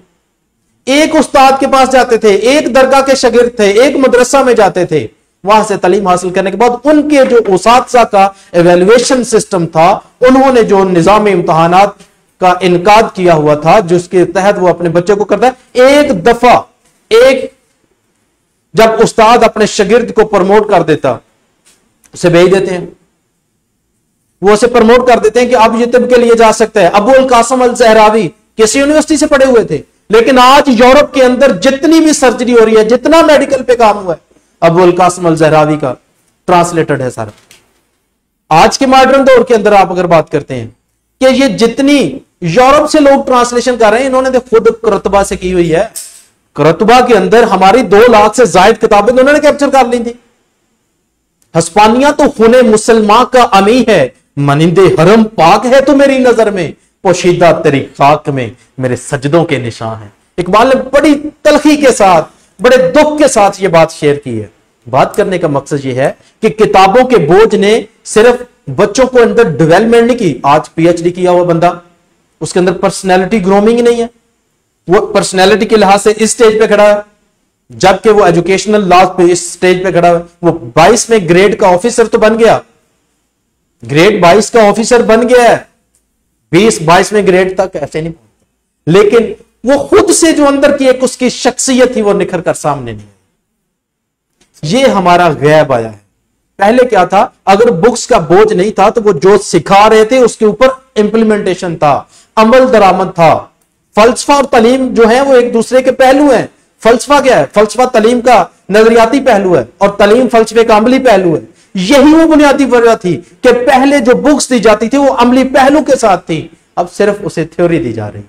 एक उस्ताद के पास जाते थे, एक दरगाह के शागिर्द थे, एक मदरसा में जाते थे, वहां से तालीम हासिल करने के बाद उनके जो उस्ताद का एवेल्युएशन सिस्टम था, उन्होंने जो निजाम इम्तहानात का इनकाद किया हुआ था जिसके तहत वो अपने बच्चे को करता है, एक दफा एक जब उस्ताद अपने शागिर्द को प्रमोट कर देता, उसे भेज देते हैं, वो उसे प्रमोट कर देते हैं कि अब ये तिब के लिए जा सकता है। अबू अल कासिम अल ज़हरावी किसी यूनिवर्सिटी से पढ़े हुए थे, लेकिन आज यूरोप के अंदर जितनी भी सर्जरी हो रही है, जितना मेडिकल पे काम हुआ है, अबू अल कासिम अल ज़हरावी का ट्रांसलेटेड है सारा। आज के मॉडर्न दौर के अंदर आप अगर बात करते हैं कि ये जितनी यूरोप से लोग ट्रांसलेशन कर रहे हैं, इन्होंने तो खुद कुरतबा से की हुई है। कुरतबा के अंदर हमारी 2 लाख से ज्यादा किताबें उन्होंने कैप्चर कर ली थी। हस्पानिया तो खूने मुसलमान का अमी है, मनिंदे हरम पाक है तो मेरी नजर में, पोशीदा तेरी खाक में मेरे सजदों के निशान हैं। इकबाल ने बड़ी तलखी के साथ, बड़े दुख के साथ ये बात शेयर की है। बात करने का मकसद ये है कि किताबों के बोझ ने सिर्फ बच्चों को अंदर डेवलपमेंट नहीं की। आज पीएचडी किया हुआ बंदा, उसके अंदर पर्सनैलिटी ग्रोमिंग नहीं है, वो पर्सनैलिटी के लिहाज से इस स्टेज पे खड़ा है, जबकि वो एजुकेशनल लॉज पे इस स्टेज पे खड़ा है। वो 22 में ग्रेड का ऑफिसर तो बन गया, ग्रेड 22 का ऑफिसर बन गया है, 20-22 में ग्रेड तक ऐसे नहीं, लेकिन वो खुद से जो अंदर की एक उसकी शख्सियत थी वो निखर कर सामने नहीं आई। ये हमारा गैब आया है। पहले क्या था, अगर बुक्स का बोझ नहीं था तो वो जो सिखा रहे थे उसके ऊपर इंप्लीमेंटेशन था, अमल दरामद था। फलसफा और तालीम जो है वो एक दूसरे के पहलू हैं। फलसफा क्या है? फलसफा तालीम का नजरियाती पहलू है और तालीम फलसफे का अमली पहलू है। यही वो बुनियादी वजह थी कि पहले जो बुक्स दी जाती थी वो अमली पहलू के साथ थी, अब सिर्फ उसे थ्योरी दी जा रही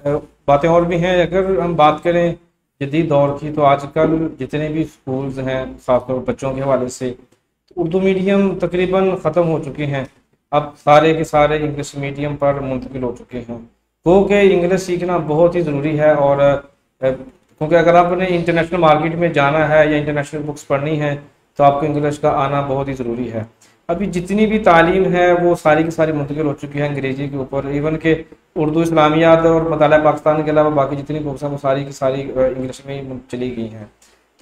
है। बातें और भी हैं। अगर हम बात करें जदीद दौर की, तो आजकल जितने भी स्कूल्स हैं खासतौर पर बच्चों के हवाले से, तो उर्दू मीडियम तकरीबन ख़त्म हो चुके हैं। अब सारे के सारे इंग्लिश मीडियम पर मुंतकिल हो चुके हैं। क्योंकि इंग्लिश सीखना बहुत ही ज़रूरी है, और क्योंकि अगर आपने इंटरनेशनल मार्केट में जाना है या इंटरनेशनल बुक्स पढ़नी है तो आपको इंग्लिश का आना बहुत ही ज़रूरी है। अभी जितनी भी तालीम है वो सारी की सारी मुंतकिल हो चुकी है अंग्रेज़ी के ऊपर। इवन के उर्दू इस्लामियात और मताला पाकिस्तान के अलावा बाकी जितनी बुक्स हैं वो सारी की सारी इंग्लिश में चली गई हैं।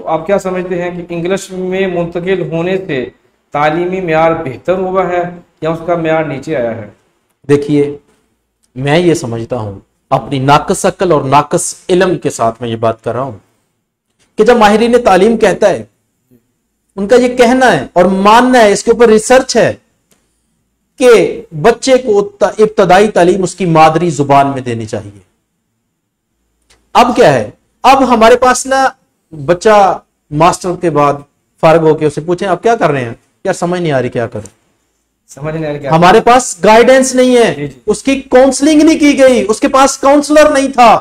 तो आप क्या समझते हैं कि इंग्लिश में मुंतकिल होने से तालीमी मेयार बेहतर हुआ है या उसका मेयार नीचे आया है? देखिए, मैं ये समझता हूं, अपनी नाकस अक्ल और नाकस इल्म के साथ मैं ये बात कर रहा हूं कि जब माहिरीन तालीम कहता है, उनका ये कहना है और मानना है, इसके ऊपर रिसर्च है कि बच्चे को इब्तदाई तालीम उसकी मादरी जुबान में देनी चाहिए। अब क्या है, अब हमारे पास ना बच्चा मास्टर के बाद फारिग होकर उसे पूछें आप क्या कर रहे हैं, यार समझ नहीं आ रही क्या करें, समझ नहीं आ रही क्या, हमारे पास गाइडेंस नहीं है, उसकी काउंसलिंग नहीं की गई, उसके पास काउंसलर नहीं था।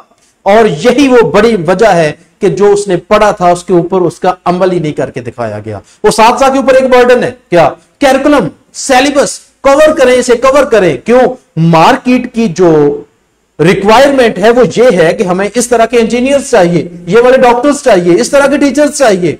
और यही वो बड़ी वजह है कि जो उसने पढ़ा था उसके ऊपर उसका अमल ही नहीं करके दिखाया गया। वो साथ के ऊपर एक बर्डन है, क्या? कैरिकुलम, सिलेबस कवर करें, इसे कवर करें। क्यों? मार्केट की जो रिक्वायरमेंट है वो ये है कि हमें इस तरह के इंजीनियर्स चाहिए, ये वाले डॉक्टर्स चाहिए, इस तरह के टीचर्स चाहिए।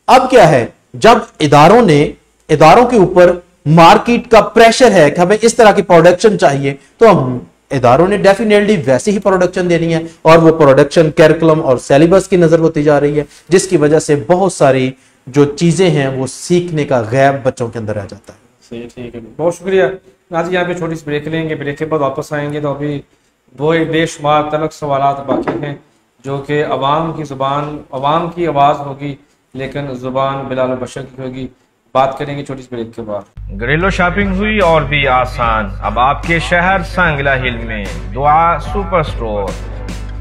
अब क्या है, जब इदारों के ऊपर मार्केट का प्रेशर है कि हमें इस तरह की प्रोडक्शन चाहिए, तो हम इदारों ने डेफिनेटली वैसे ही प्रोडक्शन देनी है, और वो प्रोडक्शन कैरिकुलम और सिलेबस की नजर होती जा रही है, जिसकी वजह से बहुत सारी जो चीजें हैं वो सीखने का गैप बच्चों के अंदर रह जाता है। सही, ठीक है, बहुत शुक्रिया। आज यहाँ पे छोटी सी ब्रेक लेंगे, ब्रेक के बाद वापस आएंगे तो अभी वो बेशुमार तलक सवालात बाकी हैं जो कि अवाम की ज़ुबान, अवाम की आवाज़ होगी, लेकिन ज़ुबान बिलाल बशर की होगी। बात करेंगे छोटी सी ब्रेक के बाद। घरेलू शॉपिंग हुई और भी आसान अब आपके शहर सांगला हिल में दुआ सुपर स्टोर।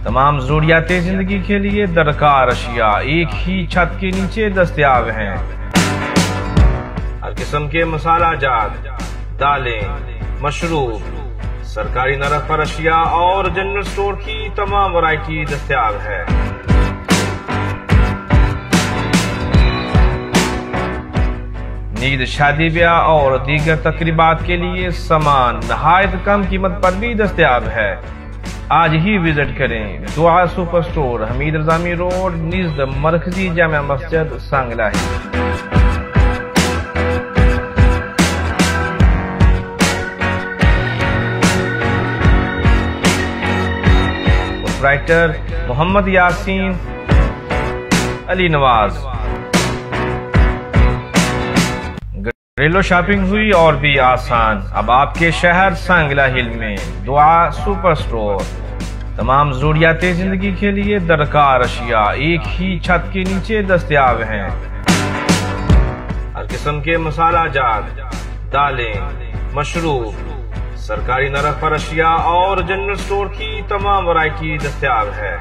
तमाम जरूरियात जिंदगी के लिए दरकार अशिया एक ही छत के नीचे दस्तयाब हैं। हर किस्म के मसाला जात, दालें, मशरूब, सरकारी नरक पर अशिया और जनरल स्टोर की तमाम वैरायटी दस्तयाब है। ईद, शादी ब्याह और दीगर तकरीबात के लिए सामान नहायत कम कीमत पर भी दस्तयाब है। आज ही विजिट करें दुआ super store, Hamid Rajami road, निज़द मरकजी जामा मस्जिद, सांगला है। राइटर मोहम्मद यासीन अली नवाज। घरेलू शॉपिंग हुई और भी आसान अब आपके शहर सांगला हिल में दुआ सुपर स्टोर। तमाम ज़रूरियातें ज़िंदगी के लिए दरकार अशिया एक ही छत के नीचे दस्तयाब हैं। हर किस्म के मसाला जात, दालें, मशरूब, सरकारी नरक पर अशिया और जनरल स्टोर की तमाम वैरायटी दस्तयाब है।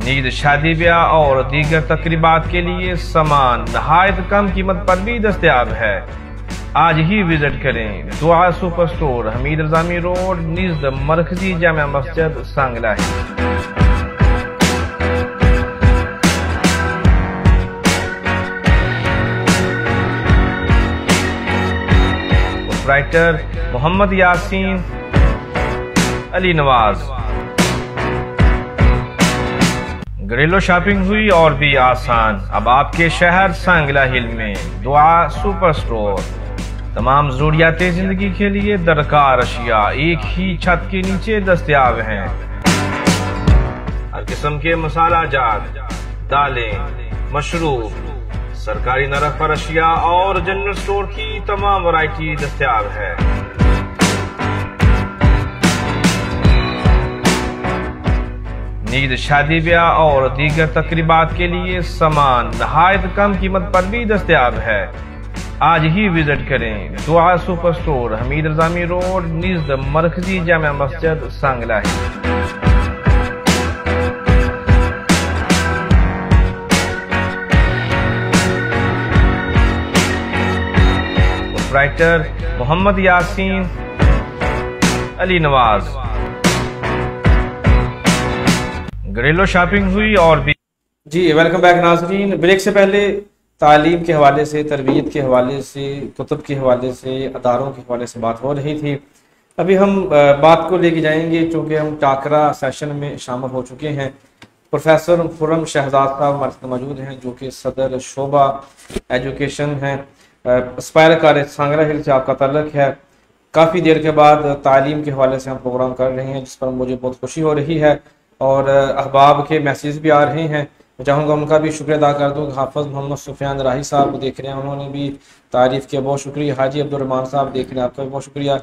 नींद, शादी ब्याह और दीगर तकरीबात के लिए सामान नहायत कम कीमत पर भी दस्तयाब है। आज ही विजिट करें दुआ super store, Hamid Rajami road, निज़द मरकजी जामा मस्जिद, सांगलाही। राइटर मोहम्मद यासीन अली नवाज। घरेलू शॉपिंग हुई और भी आसान, अब आपके शहर सांगला हिल में दुआ सुपर स्टोर। तमाम ज़रूरियातें ज़िंदगी के लिए दरकार अशिया एक ही छत के नीचे दस्तयाब हैं। हर किस्म के मसाला जात, दालें, मशरूब, सरकारी नरक पर अशिया और जनरल स्टोर की तमाम वैरायटी दस्तयाब है। नींद, शादी ब्याह और दीगर तकरीबात के लिए सामान नहायत कम कीमत पर भी दस्तयाब है। आज ही विजिट करें दुआ super store, Hamid Rajami road, निज़द मरकजी जामा मस्जिद, सांगलाही। राइटर मोहम्मद यासीन अली नवाज। घरेलू शॉपिंग हुई और भी। जी वेलकम बैक नाज़रीन। ब्रेक से पहले तालीम के हवाले से, तरबियत के हवाले से, कुतुब के हवाले से, अदारों के हवाले से बात हो रही थी। अभी हम बात को लेके जाएंगे चूँकि हम टाकरा सेशन में शामिल हो चुके हैं। प्रोफेसर खुर्रम शहजाद साहब हमारे साथ मौजूद हैं जो कि सदर शोबा एजुकेशन हैं। एस्पायर कॉलेज सांगला हिल से आपका तल्लुक़ है। काफ़ी देर के बाद तालीम के हवाले से हम प्रोग्राम कर रहे हैं जिस पर मुझे बहुत खुशी हो रही है और अहबाब के मैसेज भी आ रहे हैं। मैं चाहूँगा उनका भी शुक्रिया अदा कर दूँ। हाफ़िज़ मोहम्मद सुफियान राही साहब देख रहे हैं, उन्होंने भी तारीफ़ किया, बहुत शुक्रिया। हाजी अब्दुर्रहमान साहब देख रहे हैं, आपका भी बहुत शुक्रिया।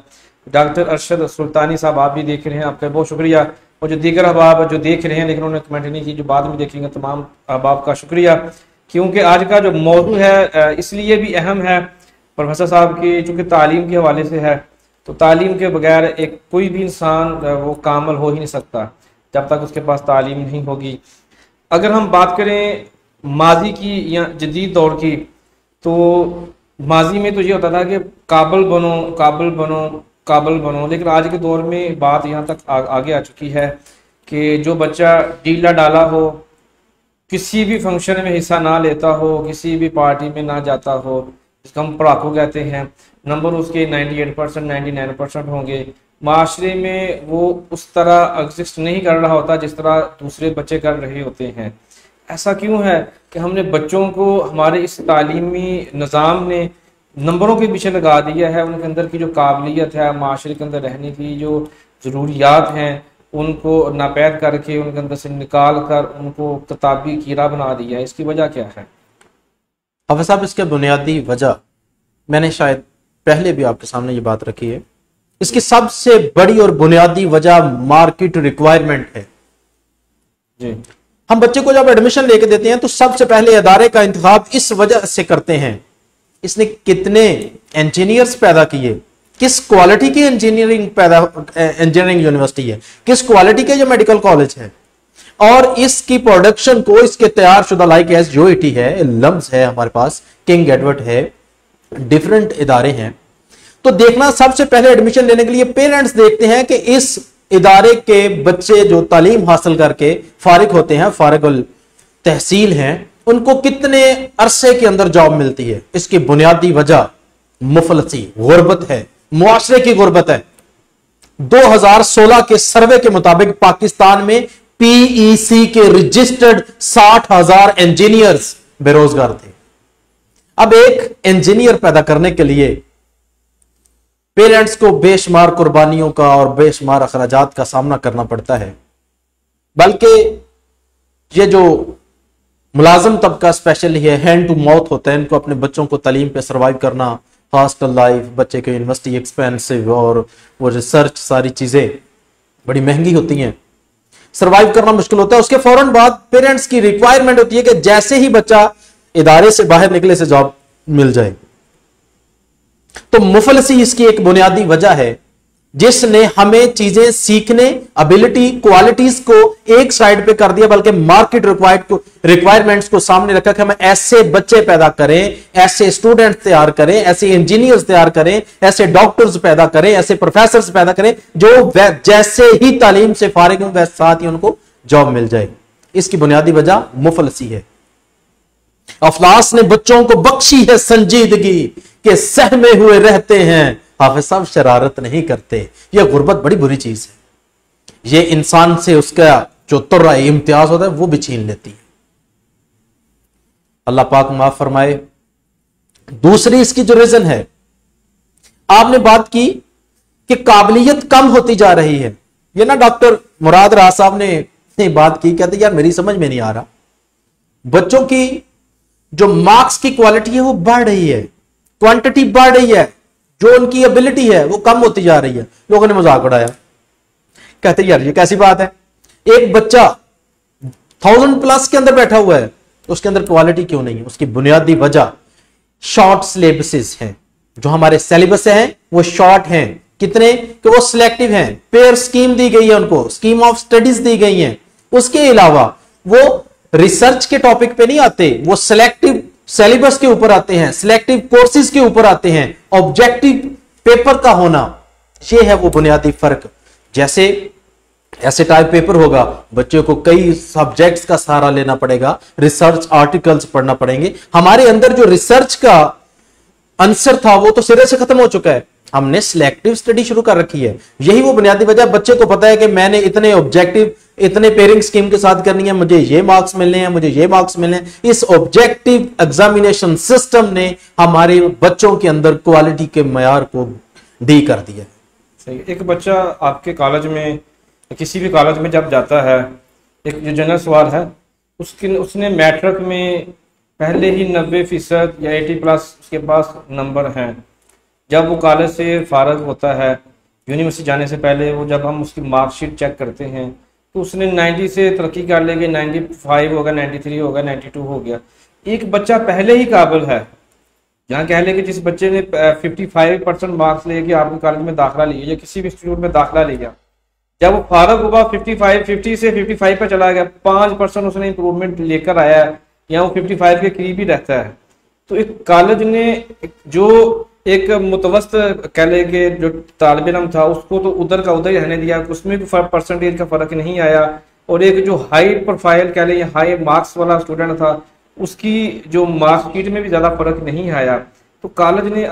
डॉक्टर अरशद सुल्तानी साहब आप भी देख रहे हैं, आपका बहुत शुक्रिया। और जो दीगर अहबाब जो देख रहे हैं लेकिन उन्होंने कमेंट नहीं की, जो बाद में देखेंगे, तमाम अहबाब का शुक्रिया। क्योंकि आज का जो मौजू है इसलिए भी अहम है प्रोफेसर साहब की, चूँकि तालीम के हवाले से है। तो तालीम के बगैर एक कोई भी इंसान वो कामल हो ही नहीं सकता जब तक उसके पास तालीम नहीं होगी। अगर हम बात करें माजी की या जदीद दौर की, तो माजी में तो ये होता था कि काबिल बनो, काबिल बनो, काबिल बनो। लेकिन आज के दौर में बात यहाँ तक आगे आ चुकी है कि जो बच्चा डीला डाला हो, किसी भी फंक्शन में हिस्सा ना लेता हो, किसी भी पार्टी में ना जाता हो, जिसको हम पढ़ाकू कहते हैं, नंबर उसके 98% 99% होंगे, माशरे में वो उस तरह एग्जिस्ट नहीं कर रहा होता जिस तरह दूसरे बच्चे कर रहे होते हैं। ऐसा क्यों है कि हमने बच्चों को हमारे इस तालीमी निज़ाम ने नंबरों के पीछे लगा दिया है। उनके अंदर की जो काबिलियत है, माशरे के अंदर रहने की जो ज़रूरियात हैं, उनको नापैद करके उनके अंदर से निकाल कर उनको किताबी कीड़ा बना दिया है। इसकी वजह क्या है? हाफ़िज़ साहब, इसके बुनियादी वजह मैंने शायद पहले भी आपके सामने ये बात रखी है। इसकी सबसे बड़ी और बुनियादी वजह मार्केट रिक्वायरमेंट है जी। हम बच्चे को जब एडमिशन लेके देते हैं तो सबसे पहले इदारे का इंतखाब इस वजह से करते हैं, इसने कितने इंजीनियर्स पैदा किए, किस क्वालिटी की इंजीनियरिंग यूनिवर्सिटी है, किस क्वालिटी के जो मेडिकल कॉलेज है, और इसकी प्रोडक्शन को, इसके तैयार शुदा लाइक एस जो इटी है, लम्स है, हमारे पास किंग एडवर्ड है, डिफरेंट इदारे हैं। तो देखना सबसे पहले एडमिशन लेने के लिए पेरेंट्स देखते हैं कि इस इदारे के बच्चे जो तालीम हासिल करके फारिग होते हैं, फारिगुल तहसील हैं, उनको कितने अरसे के अंदर जॉब मिलती है। इसकी बुनियादी वजह मुफलसी, गुर्बत है, मुआशरे की गुर्बत है। 2016 के सर्वे के मुताबिक पाकिस्तान में पीईसी के रजिस्टर्ड 60,000 इंजीनियर्स बेरोजगार थे। अब एक इंजीनियर पैदा करने के लिए पेरेंट्स को बेशुमार कुर्बानियों का और बेशुमार अखराजात का सामना करना पड़ता है। बल्कि ये जो मुलाजम तबका स्पेशली है, हैंड टू माउथ होता है, इनको अपने बच्चों को तालीम पे सर्वाइव करना, हॉस्टल लाइफ, बच्चे के यूनिवर्सिटी एक्सपेंसिव, और वो रिसर्च, सारी चीजें बड़ी महंगी होती हैं, सरवाइव करना मुश्किल होता है। उसके फौरन बाद पेरेंट्स की रिक्वायरमेंट होती है कि जैसे ही बच्चा इदारे से बाहर निकले से जॉब मिल जाए। तो मुफलसी इसकी एक बुनियादी वजह है जिसने हमें चीजें सीखने, एबिलिटी, क्वालिटीज को एक साइड पे कर दिया, बल्कि मार्केट रिक्वायरमेंट्स को सामने रखा कि हम ऐसे बच्चे पैदा करें, ऐसे स्टूडेंट्स तैयार करें, ऐसे इंजीनियर्स तैयार करें, ऐसे डॉक्टर्स पैदा करें, ऐसे प्रोफेसर्स पैदा करें जो जैसे ही तालीम से फारिग हों वैसे साथ ही उनको जॉब मिल जाए। इसकी बुनियादी वजह मुफलसी है। अफलास ने बच्चों को बख्शी है संजीदगी के सहमे हुए रहते हैं, हाफिज साहब शरारत नहीं करते। यह गुर्बत बड़ी बुरी चीज है, यह इंसान से उसका जो तुर्रा इम्तियाज होता है वो भी छीन लेती है। अल्लाह पाक माफ फरमाए। दूसरी इसकी जो रीजन है, आपने बात की कि काबिलियत कम होती जा रही है। ये ना डॉक्टर मुराद राज साहब ने बात की, कहते यार मेरी समझ में नहीं आ रहा, बच्चों की जो मार्क्स की क्वालिटी है वो बढ़ रही है, क्वांटिटी बढ़ रही है, जो उनकी एबिलिटी है वो कम होती जा रही है। लोगों ने मजाक उड़ाया, कहते यार ये कैसी बात है, एक बच्चा 1000+ के अंदर बैठा हुआ है तो उसके अंदर क्वालिटी क्यों नहीं है? उसकी बुनियादी वजह शॉर्ट सिलेबसेस हैं। जो हमारे सिलेबस हैं वो शॉर्ट हैं, कितने कि वो सिलेक्टिव हैं, पेयर स्कीम दी गई है, उनको स्कीम ऑफ स्टडीज दी गई है। उसके अलावा वो रिसर्च के टॉपिक पे नहीं आते, वो सिलेक्टिव सिलेबस के ऊपर आते हैं, सिलेक्टिव कोर्सेज के ऊपर आते हैं। ऑब्जेक्टिव पेपर का होना, ये है वो बुनियादी फर्क। जैसे ऐसे टाइप पेपर होगा, बच्चों को कई सब्जेक्ट्स का सहारा लेना पड़ेगा, रिसर्च आर्टिकल्स पढ़ना पड़ेंगे। हमारे अंदर जो रिसर्च का आंसर था वो तो सिरे से खत्म हो चुका है, हमने सिलेक्टिव स्टडी शुरू कर रखी है। यही वो बुनियादी वजह, बच्चे को पता है कि मैंने इतने ऑब्जेक्टिव, इतने पेयरिंग स्कीम के साथ करनी है, मुझे ये मार्क्स मिलने हैं, मुझे ये मार्क्स मिलने हैं। इस ऑब्जेक्टिव एग्जामिनेशन सिस्टम ने हमारे बच्चों के अंदर क्वालिटी के मयार को डी कर दिया। सही। एक बच्चा आपके कॉलेज में, किसी भी कॉलेज में जब जाता है, एक जो जनरल सवाल है, उसने मैट्रिक में पहले ही 90% या 80+ उसके पास नंबर हैं। जब वो कॉलेज से फारग होता है, यूनिवर्सिटी जाने से पहले, वो जब हम उसकी मार्कशीट चेक करते हैं तो उसने 90 से तरक्की कर लेगी, 95 होगा, 93 होगा, 92 हो गया। एक बच्चा पहले ही काबिल है, जहाँ कह ले कि जिस बच्चे ने 55% मार्क्स लेके आपके कॉलेज में दाखिला लिया या किसी भी इंस्टीट्यूट में दाखिला लिया, जब वो फारग हुआ 50 से 55 पर चला गया, 5% उसने इंप्रूवमेंट लेकर आया है, या वो 55 के करीब ही रहता है, तो एक कॉलेज ने जो एक मुतवस्त कह ले कि जो तालिब इल्म था उसको तो उधर का उधर ही रहने दिया, उसमें भी परसेंटेज का फर्क नहीं आया। और एक जो हाई प्रोफाइल कह ले, हाई मार्क्स वाला स्टूडेंट था, उसकी जो मार्कशीट में भी ज़्यादा फर्क नहीं आया। तो कॉलेज ने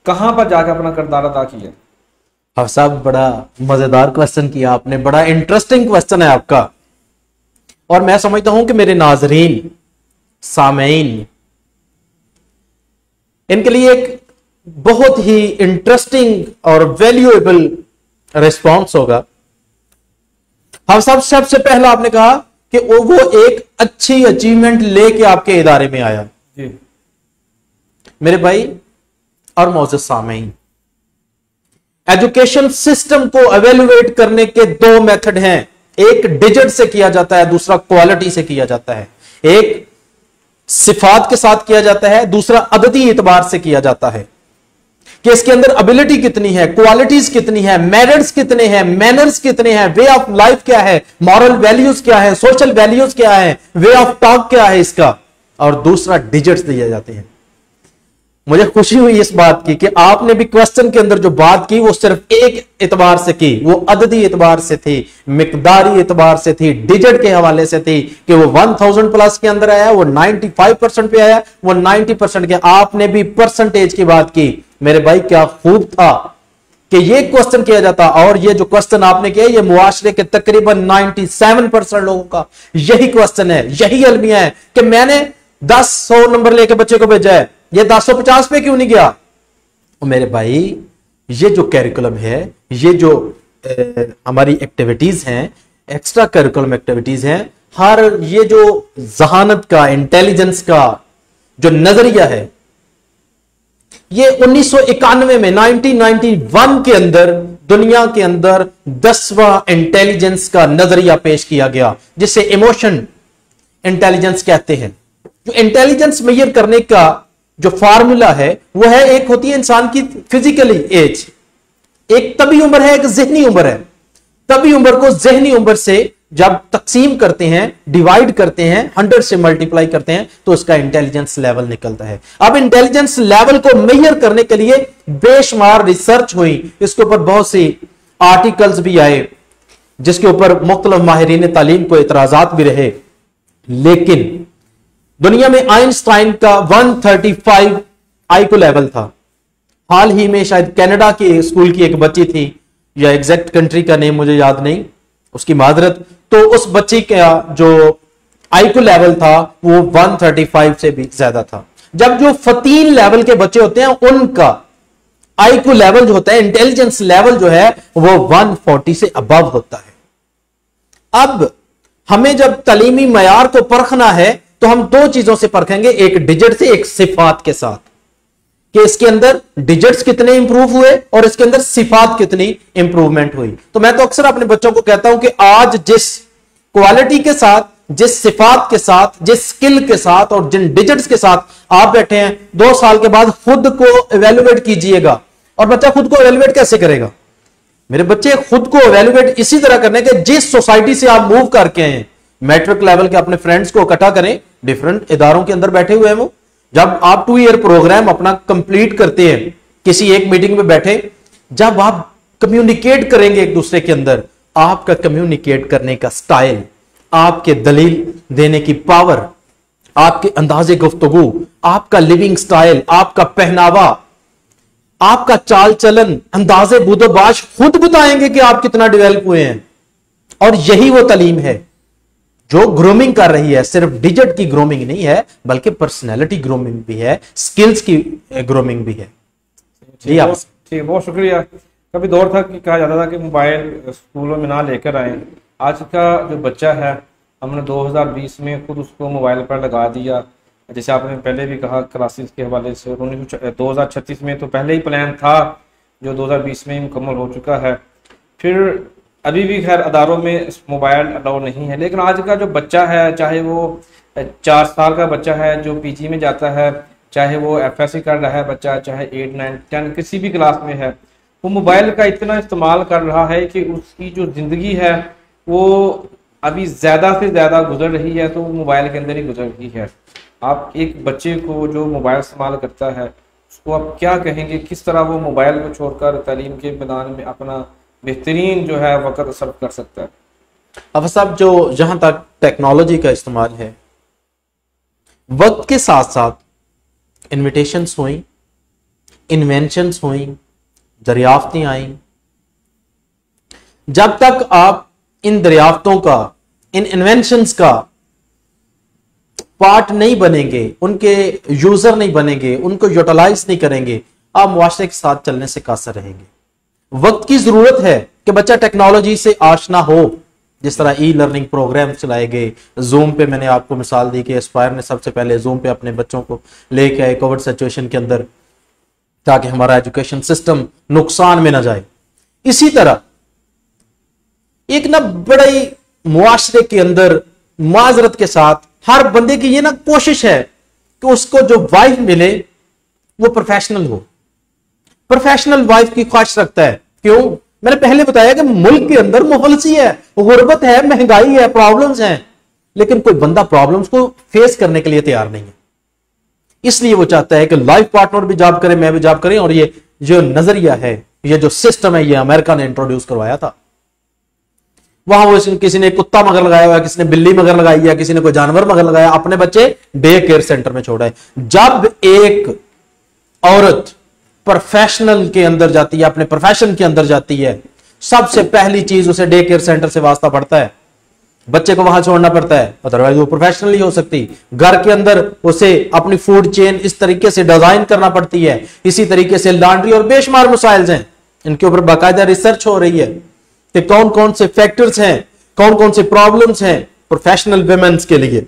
कहाँ पर जाकर अपना किरदार अदा किया? हाँ साहब, बड़ा मजेदार क्वेश्चन किया आपने, बड़ा इंटरेस्टिंग क्वेश्चन है आपका। और मैं समझता हूं कि मेरे नाजरीन, सामीन, इनके लिए एक बहुत ही इंटरेस्टिंग और वैल्यूएबल रिस्पॉन्स होगा। हम सबसे पहला आपने कहा कि वो एक अच्छी अचीवमेंट लेके आपके इदारे में आया। जी। मेरे भाई और मौजूद सामीन, एजुकेशन सिस्टम को एवेल्युएट करने के 2 मेथड हैं, एक डिजिट से किया जाता है, दूसरा क्वालिटी से किया जाता है। एक सिफात के साथ किया जाता है, दूसरा अददी एतबार से किया जाता है कि इसके अंदर एबिलिटी कितनी है, क्वालिटीज कितनी है, मेरिट्स कितने हैं, मैनर्स कितने हैं, वे ऑफ लाइफ क्या है, मॉरल वैल्यूज क्या है, सोशल वैल्यूज क्या है, वे ऑफ टॉक क्या है इसका। और दूसरा डिजिट्स दिए जाते हैं। मुझे खुशी हुई इस बात की कि आपने भी क्वेश्चन के अंदर जो बात की वो सिर्फ एक एतबार से की, वो अददी एतबार से थी, मिकदारी एतबार से थी, डिजिट के हवाले से थी कि वो 1000+ के अंदर आया, वो 95% पे आया, वो 90% के। आपने भी परसेंटेज की बात की। मेरे भाई क्या खूब था कि ये क्वेश्चन किया जाता, और ये जो क्वेश्चन आपने किया ये मुआशरे के तकरीबन 97% लोगों का यही क्वेश्चन है, यही अलमिया है कि मैंने 10-100 नंबर लेके बच्चे को भेजा है, ये 1050 पे क्यों नहीं गया? और मेरे भाई ये जो कैरिकुलम है, ये जो हमारी एक्टिविटीज हैं, एक्स्ट्रा करिकुलम एक्टिविटीज हैं, हर ये जो जहानत का, इंटेलिजेंस का जो नजरिया है, ये 1991 में 1991 के अंदर दुनिया के अंदर 10वां इंटेलिजेंस का नजरिया पेश किया गया, जिसे इमोशन इंटेलिजेंस कहते हैं। जो इंटेलिजेंस मेजर करने का जो फार्मूला है वो है, एक होती है इंसान की फिजिकली एज, एक तभी उम्र है, एक जहनी उम्र है। तभी उम्र को जहनी उम्र से जब तकसीम करते हैं, डिवाइड करते हैं, 100 से मल्टीप्लाई करते हैं, तो उसका इंटेलिजेंस लेवल निकलता है। अब इंटेलिजेंस लेवल को मेजर करने के लिए बेशुमार रिसर्च हुई, इसके ऊपर बहुत सी आर्टिकल्स भी आए, जिसके ऊपर मुख्तलिफ माहिरीन तालीम को इतराजात भी रहे। लेकिन दुनिया में आइंस्टाइन का 135 आईक्यू लेवल था। हाल ही में शायद कनाडा के स्कूल की एक बच्ची थी, या एग्जैक्ट कंट्री का नेम मुझे याद नहीं, उसकी मादरत, तो उस बच्ची का जो आईक्यू लेवल था वो 135 से भी ज्यादा था। जब जो फतीन लेवल के बच्चे होते हैं उनका आईक्यू लेवल जो होता है, इंटेलिजेंस लेवल जो है वो 140 से अबव होता है। अब हमें जब तालीमी मयार को परखना है तो हम दो चीजों से परखेंगे, एक डिजिट से, एक सिफात के साथ, कि इसके अंदर डिजिट्स कितने इंप्रूव हुए और इसके अंदर सिफात कितनी इंप्रूवमेंट हुई। तो मैं तो अक्सर अपने बच्चों को कहता हूं कि आज जिस क्वालिटी के साथ, जिस सिफात के साथ, जिस स्किल के साथ और जिन डिजिट्स के साथ आप बैठे हैं, 2 साल के बाद खुद को इवेल्युएट कीजिएगा। और बच्चा खुद को इवेल्युएट कैसे करेगा? मेरे बच्चे खुद को इवेल्युएट इसी तरह करने के, जिस सोसाइटी से आप मूव करके हैं, मैट्रिक लेवल के अपने फ्रेंड्स को इकट्ठा करें, डिफरेंट इदारों के अंदर बैठे हुए हैं वो। जब आप 2 ईयर प्रोग्राम अपना कंप्लीट करते हैं, किसी एक मीटिंग में बैठे, जब आप कम्युनिकेट करेंगे एक दूसरे के अंदर, आपका कम्युनिकेट करने का स्टाइल, आपके दलील देने की पावर, आपके अंदाजे गुफ्तगू, आपका लिविंग स्टाइल, आपका पहनावा, आपका चाल चलन, अंदाजे बूदोबाश खुद बताएंगे कि आप कितना डेवलप हुए हैं। और यही वो तालीम है जो ग्रूमिंग कर रही है। सिर्फ डिजिट की ग्रूमिंग नहीं है, बल्कि पर्सनैलिटी ग्रूमिंग भी है, स्किल्स की ग्रूमिंग भी है। जी आप ठीक, बहुत शुक्रिया। कभी दौर था कि कहा जाता था कि मोबाइल स्कूलों में ना लेकर आए। आज का जो बच्चा है, हमने 2020 में खुद उसको मोबाइल पर लगा दिया। जैसे आपने पहले भी कहा क्लासेस के हवाले से, 2036 में तो पहले ही प्लान था जो 2020 में ही मुकम्मल हो चुका है। फिर अभी भी खैर अदारों में मोबाइल अलाउ नहीं है, लेकिन आज का जो बच्चा है, चाहे वो 4 साल का बच्चा है जो पीजी में जाता है, चाहे वो एफएससी कर रहा है बच्चा, चाहे 8, 9, 10 किसी भी क्लास में है, वो मोबाइल का इतना इस्तेमाल कर रहा है कि उसकी जो ज़िंदगी है वो अभी ज़्यादा से ज़्यादा गुजर रही है, तो वो मोबाइल के अंदर ही गुजर रही है। आप एक बच्चे को जो मोबाइल इस्तेमाल करता है उसको आप क्या कहेंगे, किस तरह वो मोबाइल को छोड़कर तालीम के मैदान में अपना बेहतरीन जो है वक्त सर्व कर सकता है? अब साहब, जो जहां तक टेक्नोलॉजी का इस्तेमाल है, वक्त के साथ साथ इन्विटेशंस हुई, इन्वेंशंस हुई, दरियाफ्तें आई। जब तक आप इन दरियाफ्तों का, इन इन्वेंशंस का पार्ट नहीं बनेंगे, उनके यूजर नहीं बनेंगे, उनको यूटिलाइज नहीं करेंगे, आप मुआशरे के साथ चलने से कासर रहेंगे। वक्त की जरूरत है कि बच्चा टेक्नोलॉजी से आशना हो। जिस तरह ई लर्निंग प्रोग्राम चलाए गए, जूम पे मैंने आपको मिसाल दी कि एस्पायर ने सबसे पहले जूम पे अपने बच्चों को लेके आए कोविड सिचुएशन के अंदर, ताकि हमारा एजुकेशन सिस्टम नुकसान में ना जाए। इसी तरह एक ना बड़े मुआशरे के अंदर माजरत के साथ हर बंदे की ये ना कोशिश है कि उसको जो वाइफ मिले वो प्रोफेशनल हो, प्रोफेशनल वाइफ की ख्वाहिश रखता है। क्यों? मैंने पहले बताया कि मुल्क के अंदर मुफलसी है, गुर्बत है, महंगाई है, प्रॉब्लम्स हैं, लेकिन कोई बंदा प्रॉब्लम्स को फेस करने के लिए तैयार नहीं है। इसलिए वो चाहता है कि लाइफ पार्टनर भी जॉब करे, मैं भी जॉब करें। और ये जो नजरिया है, ये जो सिस्टम है, ये अमेरिका ने इंट्रोड्यूस करवाया था। वहां वो किसी ने कुत्ता मगर लगाया हुआ है, किसी ने बिल्ली मगर लगाई है, किसी ने कोई जानवर मगर लगाया, अपने बच्चे डे केयर सेंटर में छोड़ा है। जब एक औरत प्रोफेशनल के अंदर जाती है, अपने प्रोफेशन के अंदर जाती है, सबसे पहली चीज उसे डे केयर सेंटर से वास्ता पड़ता है, बच्चे को वहां छोड़ना पड़ता है, अदरवाइज वो प्रोफेशनल नहीं हो सकती। घर के अंदर उसे अपनी फूड चेन इस तरीके से डिजाइन करना पड़ती है। इसी तरीके से लॉन्ड्री और बेशुमार मसाइल हैं, इनके ऊपर बाकायदा रिसर्च हो रही है कि कौन कौन से फैक्टर्स हैं, कौन कौन से प्रॉब्लम्स हैं प्रोफेशनल वुमेन्स के लिए।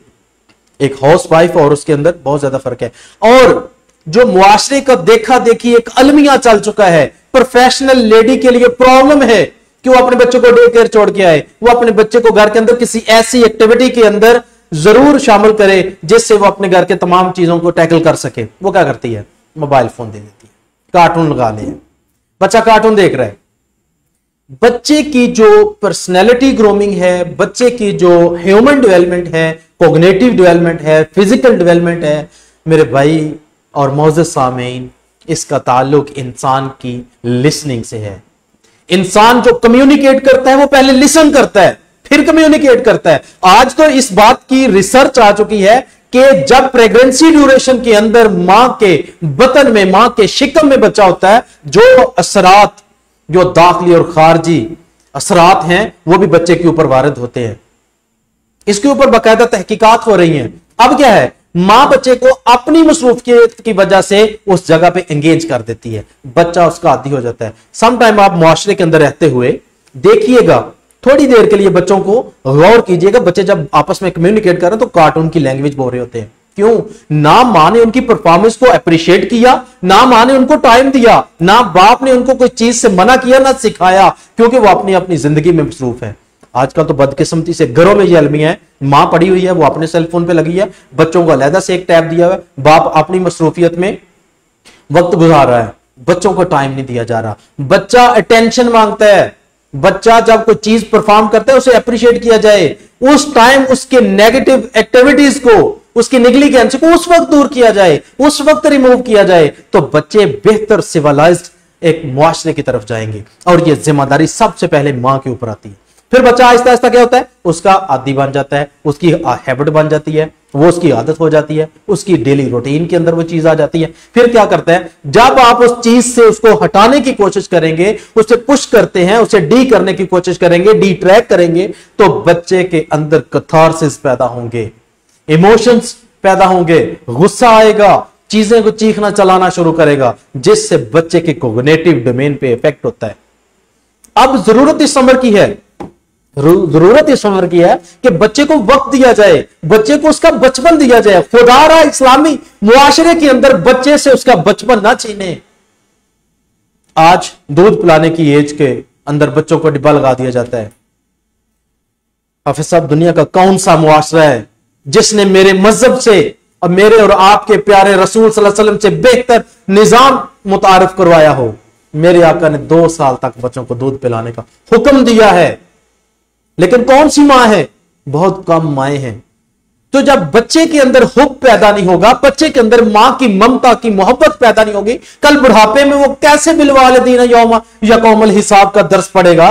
एक हाउस वाइफ और उसके अंदर बहुत ज्यादा फर्क है। और जो मुआशरे का देखा देखी एक अलमिया चल चुका है। प्रोफेशनल लेडी के लिए प्रॉब्लम है कि वो अपने बच्चों को डे केयर छोड़ के आए, वो अपने बच्चे को घर के अंदर किसी ऐसी एक्टिविटी के अंदर जरूर शामिल करे जिससे वो अपने घर के तमाम चीजों को टैकल कर सके। वो क्या करती है, मोबाइल फोन दे देती है, कार्टून लगा ले, बच्चा कार्टून देख रहा है। बच्चे की जो पर्सनैलिटी ग्रूमिंग है, बच्चे की जो ह्यूमन डेवलपमेंट है, कॉग्निटिव डेवलपमेंट है, फिजिकल डेवलपमेंट है, मेरे भाई और मौजूद सामीन, इसका ताल्लुक इंसान की लिसनिंग से है। इंसान जो कम्युनिकेट करता है वो पहले लिसन करता है फिर कम्युनिकेट करता है। आज तो इस बात की रिसर्च आ चुकी है कि जब प्रेगनेंसी ड्यूरेशन के अंदर मां के बतन में, मां के शिकम में बच्चा होता है, जो असरात, जो दाखिली और खारजी असरात हैं वो भी बच्चे के ऊपर वारिद होते हैं। इसके ऊपर बाकायदा तहकीकात हो रही हैं। अब क्या है, मां बच्चे को अपनी मसरूफियत की वजह से उस जगह पे एंगेज कर देती है, बच्चा उसका आदी हो जाता है। सम टाइम आप मुआशरे के अंदर रहते हुए देखिएगा, थोड़ी देर के लिए बच्चों को गौर कीजिएगा, बच्चे जब आपस में कम्युनिकेट कर रहे हैं तो कार्टून की लैंग्वेज बोल रहे होते हैं। क्यों? ना मां ने उनकी परफॉर्मेंस को अप्रिशिएट किया, ना मां ने उनको टाइम दिया, ना बाप ने उनको कोई चीज से मना किया, ना सिखाया, क्योंकि वो अपनी अपनी जिंदगी में मसरूफ है। आजकल तो बदकिस्मती से घरों में ये अलमिया है, मां पड़ी हुई है, वो अपने सेलफोन पे लगी है, बच्चों को अलहदा से एक टैब दिया हुआ है, बाप अपनी मसरूफियत में वक्त गुजार रहा है, बच्चों को टाइम नहीं दिया जा रहा। बच्चा अटेंशन मांगता है, बच्चा जब कोई चीज परफॉर्म करता है उसे अप्रिशिएट किया जाए, उस टाइम उसके नेगेटिव एक्टिविटीज को, उसकी निगलिजेंस को उस वक्त दूर किया जाए, उस वक्त रिमूव किया जाए, तो बच्चे बेहतर सिविलाइज्ड एक मुआशरे की तरफ जाएंगे। और यह जिम्मेदारी सबसे पहले मां के ऊपर आती है। फिर बच्चा आहिस्ता आहिस्ता क्या होता है, उसका आदी बन जाता है, उसकी हैबिट बन जाती है, वो उसकी आदत हो जाती है, उसकी डेली रूटीन के अंदर वो चीज आ जाती है। फिर क्या करता है, जब आप उस चीज से उसको हटाने की कोशिश करेंगे, उसे पुश करते हैं, उसे डी करने की कोशिश करेंगे, डी ट्रैक करेंगे, तो बच्चे के अंदर कैथारसिस पैदा होंगे, इमोशंस पैदा होंगे, गुस्सा आएगा, चीजें को चीखना चलाना शुरू करेगा, जिससे बच्चे के कॉग्निटिव डोमेन पे इफेक्ट होता है। अब जरूरत इस उम्र की है, जरूरत इस उम्र की है कि बच्चे को वक्त दिया जाए, बच्चे को उसका बचपन दिया जाए। खुदारा इस्लामी मुआशरे के अंदर बच्चे से उसका बचपन ना छीने। आज दूध पिलाने की एज के अंदर बच्चों को डिब्बा लगा दिया जाता है। हाफिज साहब, दुनिया का कौन सा मुआशरा है जिसने मेरे मजहब से और मेरे और आपके प्यारे रसूल सल्लल्लाहु अलैहि वसल्लम से बेहतर निजाम मुतारिफ करवाया हो? मेरे आका ने 2 साल तक बच्चों को दूध पिलाने का हुक्म दिया है। लेकिन कौन सी मां है? बहुत कम माएं हैं। तो जब बच्चे के अंदर हुब पैदा नहीं होगा, बच्चे के अंदर मां की ममता की मोहब्बत पैदा नहीं होगी, कल बुढ़ापे में वो कैसे बिलवालिदीन यौमा यकौमुल हिसाब का दर्स पड़ेगा?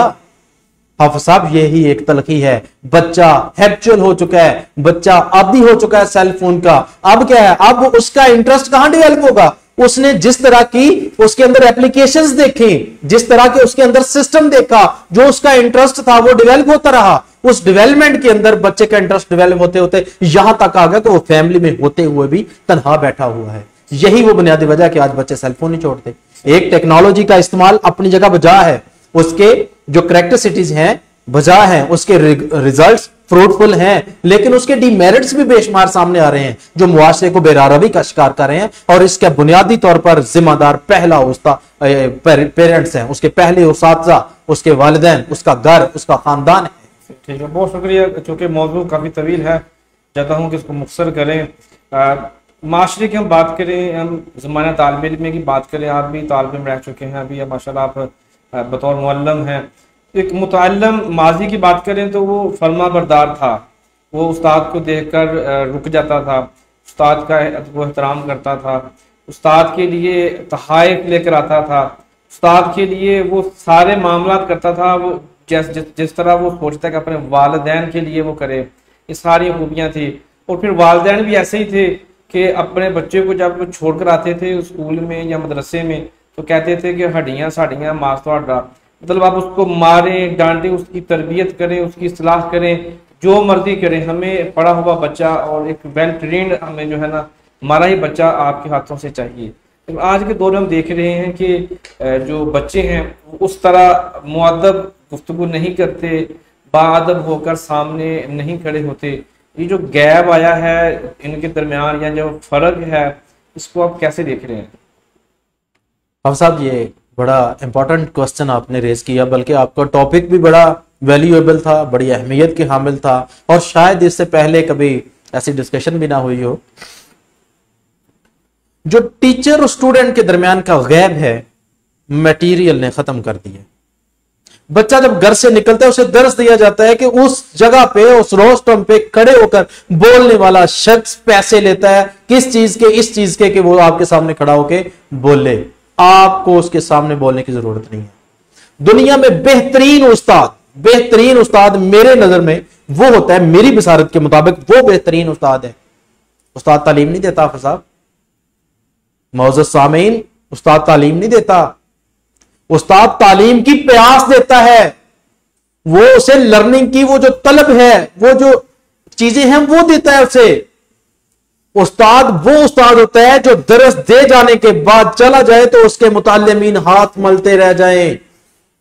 हाफिज साहब, यही एक तलखी है। बच्चा हैबिचुअल हो चुका है, बच्चा आदी हो चुका है सेल फोन का। अब क्या है, अब उसका इंटरेस्ट कहां डेवलप होगा? उसने जिस तरह की उसके अंदर एप्लीकेशंस देखी, जिस तरह के उसके अंदर सिस्टम देखा, जो उसका इंटरेस्ट था वो डेवलप होता रहा। उस डेवलपमेंट के अंदर बच्चे का इंटरेस्ट डेवलप होते होते यहां तक आ गया कि वो फैमिली में होते हुए भी तन्हा बैठा हुआ है। यही वो बुनियादी वजह है कि आज बच्चे सेलफोन नहीं छोड़ते। एक टेक्नोलॉजी का इस्तेमाल अपनी जगह बजा है, उसके जो करेक्टरिस्टिक्स हैं बजा है, उसके रिजल्ट्स फ्रूटफुल हैं, लेकिन उसके डीमेरिट्स भी बेशुमार सामने आ रहे हैं जो मुआशरे को बेरारवी का शिकार कर रहे हैं। और इसका बुनियादी तौर पर जिम्मेदार पहला पेरेंट्स हैं, उसके पहले उस्ताद, उसके वालिदैन, उसका घर, उसका खानदान है। ठीक है, बहुत शुक्रिया। चूंकि मौजूद काफ़ी तवील है, चाहता हूँ कि इसको मुख्तसर करें। माशरे की हम बात करें, हम ज़माना तालिब इल्म की बात करें, आप भी तालिब इल्म रह चुके हैं, अभी माशाल्लाह आप बतौर मुअल्लिम हैं। एक मुतअल्लिम माजी की बात करें तो वो फरमा बरदार था, वो उस्ताद को देखकर रुक जाता था, उस्ताद का वो एहतराम करता था, उस्ताद के लिए तहाइफ लेकर आता था, उस्ताद के लिए वो सारे मामलात करता था, वो जिस तरह वो सोचता है कि अपने वालिदैन के लिए वो करे। ये सारी खूबियाँ थी। और फिर वालिदैन भी ऐसे ही थे कि अपने बच्चे को जब वो छोड़ कर आते थे स्कूल में या मदरसे में तो कहते थे कि हड्डियाँ साड़ियाँ मास तो, मतलब आप उसको मारें, डांटें, उसकी तरबियत करें, उसकी इस्लाह करें, जो मर्जी करें, हमें पढ़ा हुआ बच्चा और एक वेल ट्रेन्ड हमें जो है ना हमारा ही बच्चा आपके हाथों से चाहिए। तो आज के दौर में हम देख रहे हैं कि जो बच्चे हैं उस तरह मुअद्दब गुफ्तगू नहीं करते, बाअदब होकर सामने नहीं खड़े होते। ये जो गैप आया है इनके दरमियान या जो फ़र्क है इसको आप कैसे देख रहे हैं? अब साहब ये बड़ा इंपॉर्टेंट क्वेश्चन आपने रेज किया, बल्कि आपका टॉपिक भी बड़ा वैल्यूएबल था, बड़ी अहमियत के हामिल था, और शायद इससे पहले कभी ऐसी डिस्कशन भी ना हुई हो। जो टीचर और स्टूडेंट के दरमियान का गैप है, मटेरियल ने खत्म कर दिया। बच्चा जब घर से निकलता है उसे दर्स दिया जाता है कि उस जगह पे, उस रोस्टम पे खड़े होकर बोलने वाला शख्स पैसे लेता है किस चीज के, इस चीज के कि वो आपके सामने खड़ा होके बोले। आपको उसके सामने बोलने की जरूरत नहीं है। दुनिया में बेहतरीन उस्ताद मेरे नजर में वो होता है, मेरी बसारत के मुताबिक वो बेहतरीन उस्ताद है। उस्ताद तालीम नहीं देता हाफिज़ साहब, मौजूद सामीन, उस्ताद तालीम नहीं देता। उस्ताद तालीम की प्यास देता है, वो उसे लर्निंग की वो जो तलब है, वो जो चीजें हैं वो देता है उसे। उस्ताद वो उस्ताद होता है जो दरस दे जाने के बाद चला जाए तो उसके मुताल्लिमीन हाथ मलते रह जाएं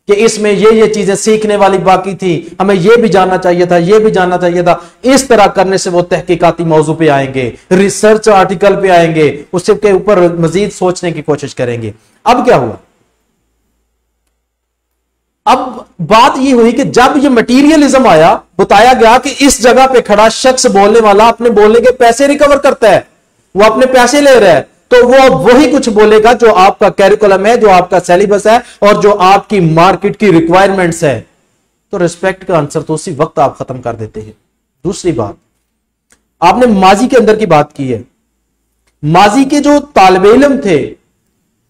कि इसमें ये चीजें सीखने वाली बाकी थी, हमें ये भी जानना चाहिए था, ये भी जानना चाहिए था। इस तरह करने से वो तहकीकाती मौजू पे आएंगे, रिसर्च आर्टिकल पे आएंगे, उसके ऊपर मजीद सोचने की कोशिश करेंगे। अब क्या हुआ? अब बात यह हुई कि जब ये मटीरियलिज्म आया, बताया गया कि इस जगह पे खड़ा शख्स बोलने वाला अपने बोलने के पैसे रिकवर करता है, वो अपने पैसे ले रहा है, तो वो वही कुछ बोलेगा जो आपका कैरिकुलम है, जो आपका सिलेबस है और जो आपकी मार्केट की रिक्वायरमेंट्स है। तो रिस्पेक्ट का आंसर तो उसी वक्त आप खत्म कर देते हैं। दूसरी बात, आपने माजी के अंदर की बात की है। माजी के जो तालिबे इल्म थे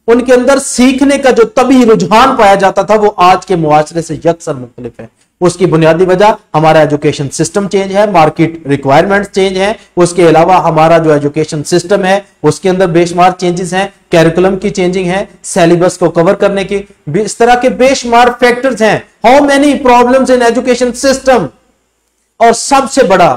उनके अंदर सीखने का जो तभी रुझान पाया जाता था वो आज के मुआशरे से यकसर मुख्तलिफ है। उसकी बुनियादी वजह हमारा एजुकेशन सिस्टम चेंज है, मार्केट रिक्वायरमेंट्स चेंज है। उसके अलावा हमारा जो एजुकेशन सिस्टम है उसके अंदर बेशुमार चेंजेस हैं, कैरिकुलम की चेंजिंग है, सिलेबस को कवर करने की इस तरह के बेशुमार फैक्टर्स हैं। How many problems in education system. और सबसे बड़ा,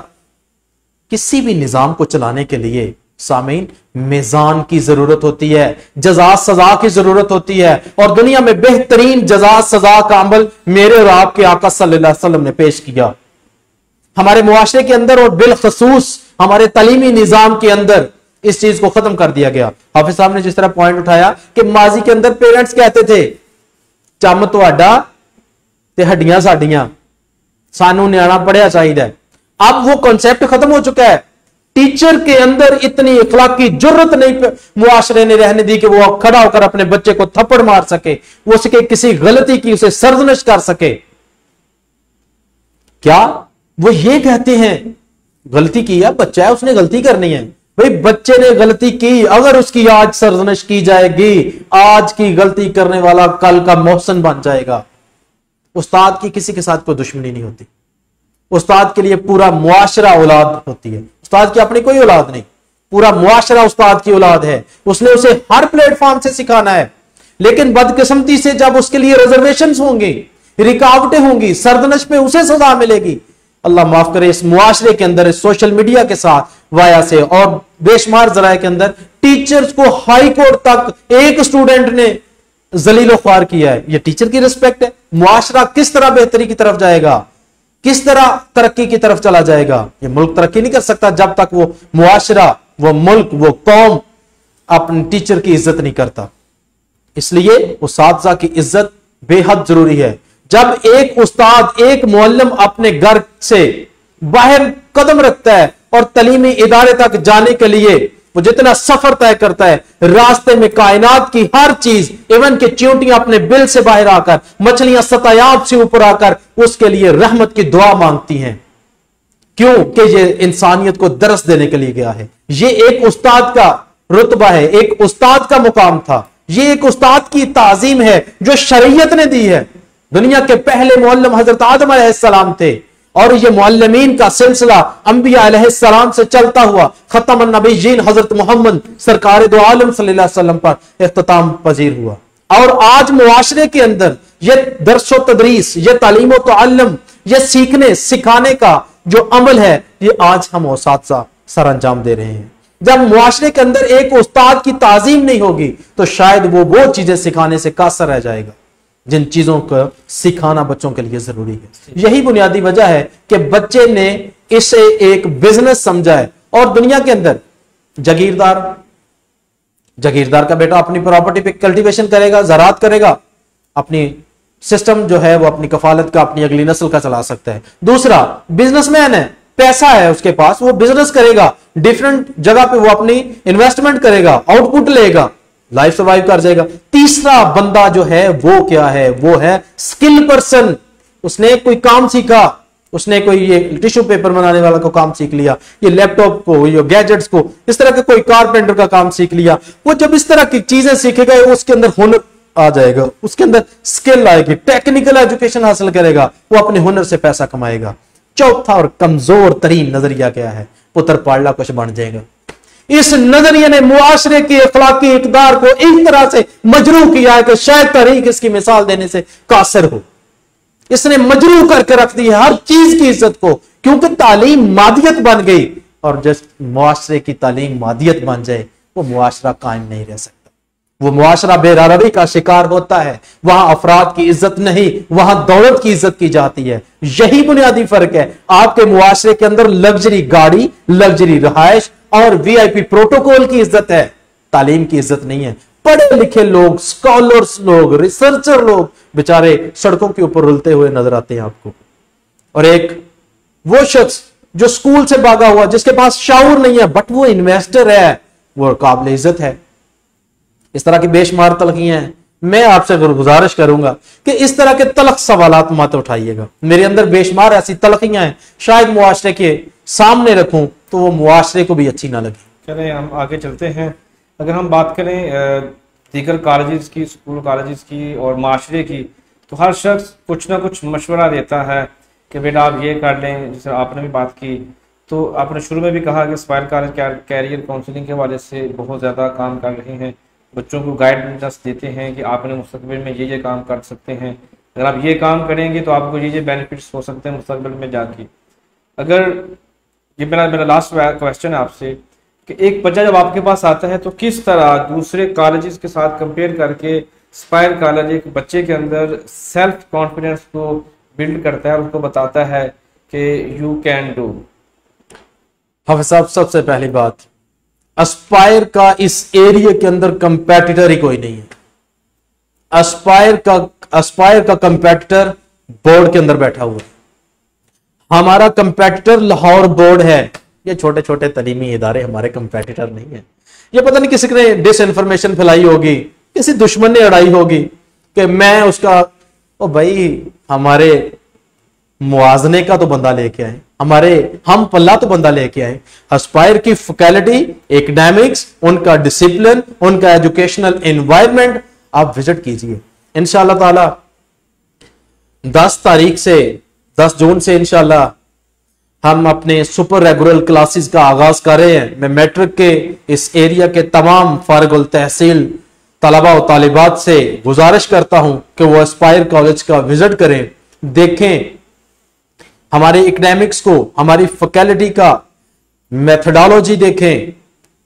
किसी भी निजाम को चलाने के लिए सामीन मिजान की जरूरत होती है, जजा सजा की जरूरत होती है। और दुनिया में बेहतरीन जजा सजा का अमल मेरे और आपके आका सल्लल्लाहु अलैहि वसल्लम ने पेश किया। हमारे मुआशरे के अंदर और बिलखसूस हमारे तालीमी निजाम के अंदर इस चीज को खत्म कर दिया गया। हाफिज साहब ने जिस तरह पॉइंट उठाया कि माजी के अंदर पेरेंट्स कहते थे चम तुहाडा ते हड्डियां साडियां, सानू न्याणा पढ़िया चाहिए। अब वो कॉन्सेप्ट खत्म हो चुका है। टीचर के अंदर इतनी इखलाकी जुर्रत नहीं मुआशरे ने रहने दी कि वो खड़ा होकर अपने बच्चे को थप्पड़ मार सके, वो उसके किसी गलती की उसे सरजनश कर सके। क्या वो ये कहते हैं गलती की है, बच्चा है उसने गलती करनी है। भाई बच्चे ने गलती की, अगर उसकी आज सरजनश की जाएगी, आज की गलती करने वाला कल का मोहसन बन जाएगा। उस्ताद की किसी के साथ कोई दुश्मनी नहीं होती। उस्ताद के लिए पूरा मुआशरा औलाद होती है। उस्ताद की अपनी कोई औलाद नहीं, पूरा मुआशरा उस्ताद की औलाद है। उसने उसे हर प्लेटफॉर्म से सिखाना है। लेकिन बदकिस्मती से जब उसके लिए रिजर्वेशंस होंगी, रिकावटें होंगी, सरदनश पे उसे सजा मिलेगी। अल्लाह माफ करे, इस मुआशरे के अंदर, इस सोशल मीडिया के साथ वाया से और बेशुमार जराए के अंदर टीचर्स को हाई कोर्ट तक एक स्टूडेंट ने जलीलो ख्वार किया है। यह टीचर की रिस्पेक्ट है। मुआशरा किस तरह बेहतरी की तरफ जाएगा, किस तरह तरक्की की तरफ चला जाएगा? ये मुल्क तरक्की नहीं कर सकता जब तक वो मुआशरा, वो मुल्क, वो कौम अपने टीचर की इज्जत नहीं करता। इसलिए उस्ताद की इज्जत बेहद जरूरी है। जब एक उस्ताद, एक मुअल्लिम अपने घर से बाहर कदम रखता है और तालीमी इदारे तक जाने के लिए वो जितना सफर तय करता है, रास्ते में कायनात की हर चीज, इवन के चींटियां अपने बिल से बाहर आकर, मछलियां सतायाब से ऊपर आकर उसके लिए रहमत की दुआ मांगती हैं। क्यों? कि ये इंसानियत को दरस देने के लिए गया है। ये एक उस्ताद का रुतबा है, एक उस्ताद का मुकाम था। ये एक उस्ताद की ताजीम है जो शरीयत ने दी है। दुनिया के पहले मुअल्लिम हजरत आदम अलैहिस्सलाम थे और ये मुअल्लिमीन का सिलसिला अंबिया अलैहिस्सलाम से चलता हुआ खत्म नबीयीन हजरत मोहम्मद सरकार दो आलम सल्लल्लाहु अलैहि वसल्लम पर इख्तिताम पजीर हुआ। और आज मुआशरे के अंदर ये दर्सो तदरीस, ये तालीम व ताल्लुम, ये सीखने सिखाने का जो अमल है, ये आज हम उस्ताद सर अंजाम दे रहे हैं। जब मुआशरे के अंदर एक उस्ताद की ताजीम नहीं होगी तो शायद वो चीजें सिखाने से कासर रह जाएगा जिन चीजों को सिखाना बच्चों के लिए जरूरी है। यही बुनियादी वजह है कि बच्चे ने इसे एक बिजनेस समझा है। और दुनिया के अंदर जागीरदार जागीरदार का बेटा अपनी प्रॉपर्टी पे कल्टीवेशन करेगा, ज़राअत करेगा, अपनी सिस्टम जो है वो अपनी कफालत का अपनी अगली नस्ल का चला सकता है। दूसरा बिजनेसमैन है, पैसा है उसके पास, वो बिजनेस करेगा, डिफरेंट जगह पे वो अपनी इन्वेस्टमेंट करेगा, आउटपुट लेगा, लाइफ सर्वाइव कर जाएगा। तीसरा बंदा जो है वो क्या है, वो है स्किल पर्सन। उसने कोई काम सीखा, उसने कोई ये टिश्यू पेपर बनाने वाला को काम सीख लिया, ये लैपटॉप को, ये गैजेट्स को, इस तरह के कोई कारपेंटर का काम सीख लिया। वो जब इस तरह की चीजें सीखेगा उसके अंदर हुनर आ जाएगा, उसके अंदर स्किल आएगी, टेक्निकल एजुकेशन हासिल करेगा, वो अपने हुनर से पैसा कमाएगा। चौथा और कमजोर तरीन नजरिया क्या है, पुत्र पाड़ला कुछ बन जाएगा। इस नजरिए ने मुआशरे की अखलाकी इकदार को इस तरह से मजरू किया है कि शायद तारीख इसकी मिसाल देने से कासिर हो। इसने मजरू करके रख दी है हर चीज की इज्जत को, क्योंकि तालीम मादियत बन गई, और जिस मुआशरे की तालीम मादियत बन जाए वो मुआशरा कायम नहीं रह सकता। वो मुआशरा बेरारवी का शिकार होता है। वहां अफराद की इज्जत नहीं, वहां दौलत की इज्जत की जाती है। यही बुनियादी फर्क है। आपके मुआशरे के अंदर लग्जरी गाड़ी, लग्जरी रहायश और वीआईपी प्रोटोकॉल की इज्जत है, तालीम की इज्जत नहीं है। पढ़े लिखे लोग, स्कॉलर्स लोग, रिसर्चर लोग बेचारे सड़कों के ऊपर रुलते हुए नजर आते हैं आपको। और एक वो शख्स जो स्कूल से भागा हुआ, जिसके पास शाऊर नहीं है बट वो इन्वेस्टर है, वो काबिल इज्जत है। इस तरह की बेशुमार तलखियां हैं। मैं आपसे गुजारिश करूंगा कि इस तरह के तलख सवालात मत उठाइएगा। मेरे अंदर बेशुमार ऐसी तलखियां हैं, शायद मुआशरे के सामने रखूं तो वो मुआशरे को भी अच्छी ना लगे। चलें हम आगे चलते हैं। अगर हम बात करें दीगर कॉलेजेस की, स्कूल कॉलेजेस की और माशरे की, तो हर शख्स कुछ ना कुछ मशवरा देता है कि बेटा आप ये कर लें। जैसे आपने भी बात की, तो आपने शुरू में भी कहा कि स्पायर कॉलेज कैरियर काउंसलिंग के हवाले से बहुत ज़्यादा काम कर रहे हैं, बच्चों को गाइडेंस देते हैं कि आपने मुस्तकबिल में ये काम कर सकते हैं, अगर आप ये काम करेंगे तो आपको ये बेनिफिट्स हो सकते हैं मुस्तकबिल में जाके। अगर ये मेरा लास्ट क्वेश्चन है आपसे कि एक बच्चा जब आपके पास आता है तो किस तरह दूसरे कॉलेजेस के साथ कंपेयर करके स्पायर कॉलेज एक बच्चे के अंदर सेल्फ कॉन्फिडेंस को बिल्ड करता है और उसको बताता है कि यू कैन डू। हाफिज साहब, सबसे पहली बात, अस्पायर का इस एरिया के अंदर कंपेटिटर ही कोई नहीं है। अस्पायर का कंपेटिटर बोर्ड के अंदर बैठा हुआ है। हमारा कंपेटिटर लाहौर बोर्ड है। ये छोटे छोटे तलीमी इदारे हमारे कंपेटिटर नहीं है। ये पता नहीं किसी ने डिस इन्फॉर्मेशन फैलाई होगी, किसी दुश्मन ने अड़ाई होगी कि मैं उसका, ओ भाई हमारे मुआजने का तो बंदा लेके आए, हम पल्ला तो बंदा लेके आए। अस्पायर की फैकल्टी, एकेडमिक्स, उनका डिसिप्लिन, उनका एजुकेशनल एनवायरनमेंट आप विजिट कीजिए। इंशाअल्लाह ताला 10 जून से इंशाअल्लाह हम अपने सुपर रेगुलर क्लासेस का आगाज कर रहे हैं। मैं मैट्रिक के इस एरिया के तमाम फारिगुल तहसील तलबा और तालिबात से गुजारिश करता हूं कि वो अस्पायर कॉलेज का विजिट करें, देखें हमारे एकेडमिक्स को, हमारी फैकल्टी का मेथडोलॉजी देखें,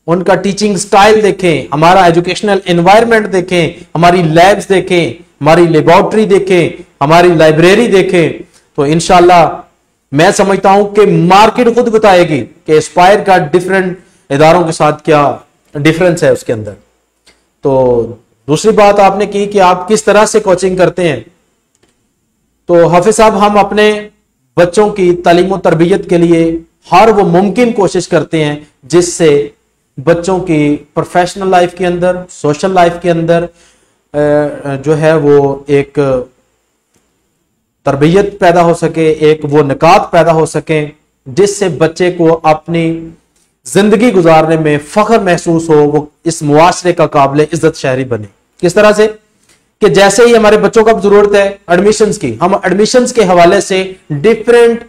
उनका टीचिंग स्टाइल देखें, हमारा एजुकेशनल एनवायरनमेंट देखें, हमारी लैब्स देखें, हमारी लेबोरेटरी देखें, हमारी लाइब्रेरी देखें। तो इंशाल्लाह मैं समझता हूं कि मार्केट खुद बताएगी कि एस्पायर का डिफरेंट इदारों के साथ क्या डिफरेंस है उसके अंदर। तो दूसरी बात आपने की कि आप किस तरह से कोचिंग करते हैं। तो हाफिज साहब, हम अपने बच्चों की तालीम और तरबियत के लिए हर वो मुमकिन कोशिश करते हैं जिससे बच्चों की प्रोफेशनल लाइफ के अंदर, सोशल लाइफ के अंदर जो है वो एक तरबियत पैदा हो सके, एक वो निकात पैदा हो सके जिससे बच्चे को अपनी जिंदगी गुजारने में फख्र महसूस हो, वो इस मुआशरे का काबिल इज्जत शहरी बने। किस तरह से कि जैसे ही हमारे बच्चों को जरूरत है एडमिशंस की, हम एडमिशंस के हवाले से डिफरेंट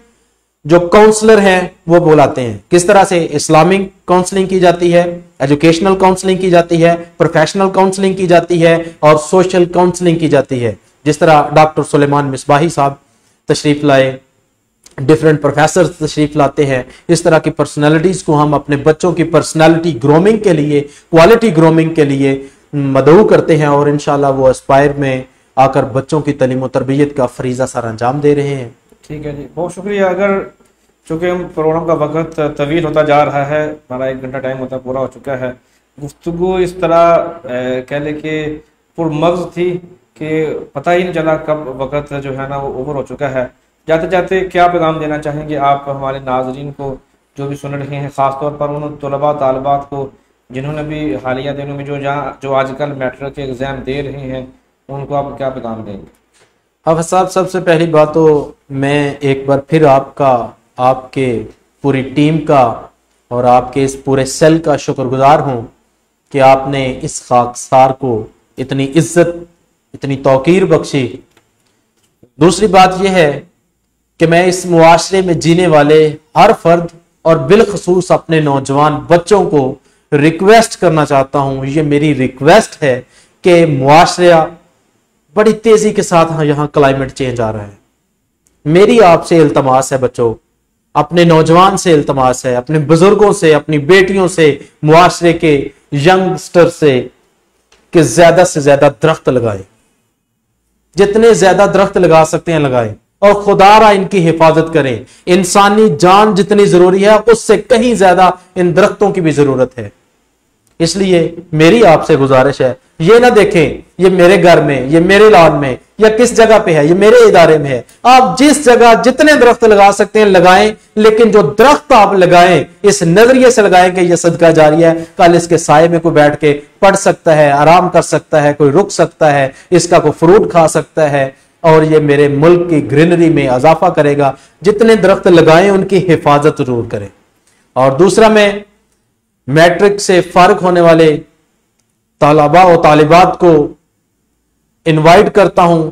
जो काउंसलर हैं वो बुलाते हैं। किस तरह से इस्लामिक काउंसलिंग की जाती है, एजुकेशनल काउंसलिंग की जाती है, प्रोफेशनल काउंसलिंग की जाती है और सोशल काउंसलिंग की जाती है। जिस तरह डॉक्टर सुलेमान मिसबाही साहब तशरीफ लाए, डिफरेंट प्रोफेसर तशरीफ लाते हैं, इस तरह की पर्सनैलिटीज को हम अपने बच्चों की पर्सनैलिटी ग्रोमिंग के लिए, क्वालिटी ग्रोमिंग के लिए मदऊ करते हैं और इंशाल्लाह वो अस्पायर में आकर बच्चों की तालीम और तरबियत का फरीजा सर अंजाम दे रहे हैं। ठीक है जी, बहुत शुक्रिया। अगर चूँकि हम प्रोग्राम का वक्त तवील होता जा रहा है, हमारा 1 घंटा टाइम होता पूरा हो चुका है, गुफ्तगू इस तरह कह लें कि पुरमग़ज़ थी कि पता ही नहीं चला कब वक्त जो है ना वो ओवर हो चुका है। जाते जाते क्या पैगाम देना चाहेंगे आप हमारे नाज़रीन को जो भी सुन रहे हैं, ख़ास तौर पर उन तलबा तालिबात को जिन्होंने भी हालिया दिनों में जो आजकल मैट्रिक के एग्ज़ाम दे रहे हैं, उनको आप क्या पैगाम देंगे? हाफ़िज़ साहब, सबसे पहली बात तो मैं एक बार फिर आपके पूरी टीम का और आपके इस पूरे सेल का शुक्रगुजार हूँ कि आपने इस खाकसार को इतनी इज्जत, इतनी तौकीर बख्शी। दूसरी बात यह है कि मैं इस मुआशरे में जीने वाले हर फर्द और बिलखसूस अपने नौजवान बच्चों को रिक्वेस्ट करना चाहता हूं, ये मेरी रिक्वेस्ट है कि मुआशरा बड़ी तेजी के साथ यहाँ क्लाइमेट चेंज आ रहा है। मेरी आपसे इल्तमास है बच्चों, अपने नौजवान से इल्तमास है, अपने बुजुर्गों से, अपनी बेटियों से, मुआशरे के यंगस्टर से कि ज्यादा से ज्यादा दरख्त लगाएं, जितने ज्यादा दरख्त लगा सकते हैं लगाएं और खुदारा इनकी हिफाजत करें। इंसानी जान जितनी जरूरी है उससे कहीं ज्यादा इन दरख्तों की भी जरूरत है। इसलिए मेरी आपसे गुजारिश है, ये ना देखें ये मेरे घर में, ये मेरे लॉन में या किस जगह पे है, ये मेरे इदारे में है। आप जिस जगह जितने दरख्त लगा सकते हैं लगाएं, लेकिन जो दरख्त आप लगाएं इस नजरिए से लगाएं कि यह सदका जारिया है, कल इसके साये में कोई बैठ के पढ़ सकता है, आराम कर सकता है, कोई रुक सकता है, इसका कोई फ्रूट खा सकता है और ये मेरे मुल्क की ग्रीनरी में इजाफा करेगा। जितने दरख्त लगाएं उनकी हिफाजत जरूर करें। और दूसरा, मैं मैट्रिक से फारिग होने वाले तालबा और तालिबात को इनवाइट करता हूं,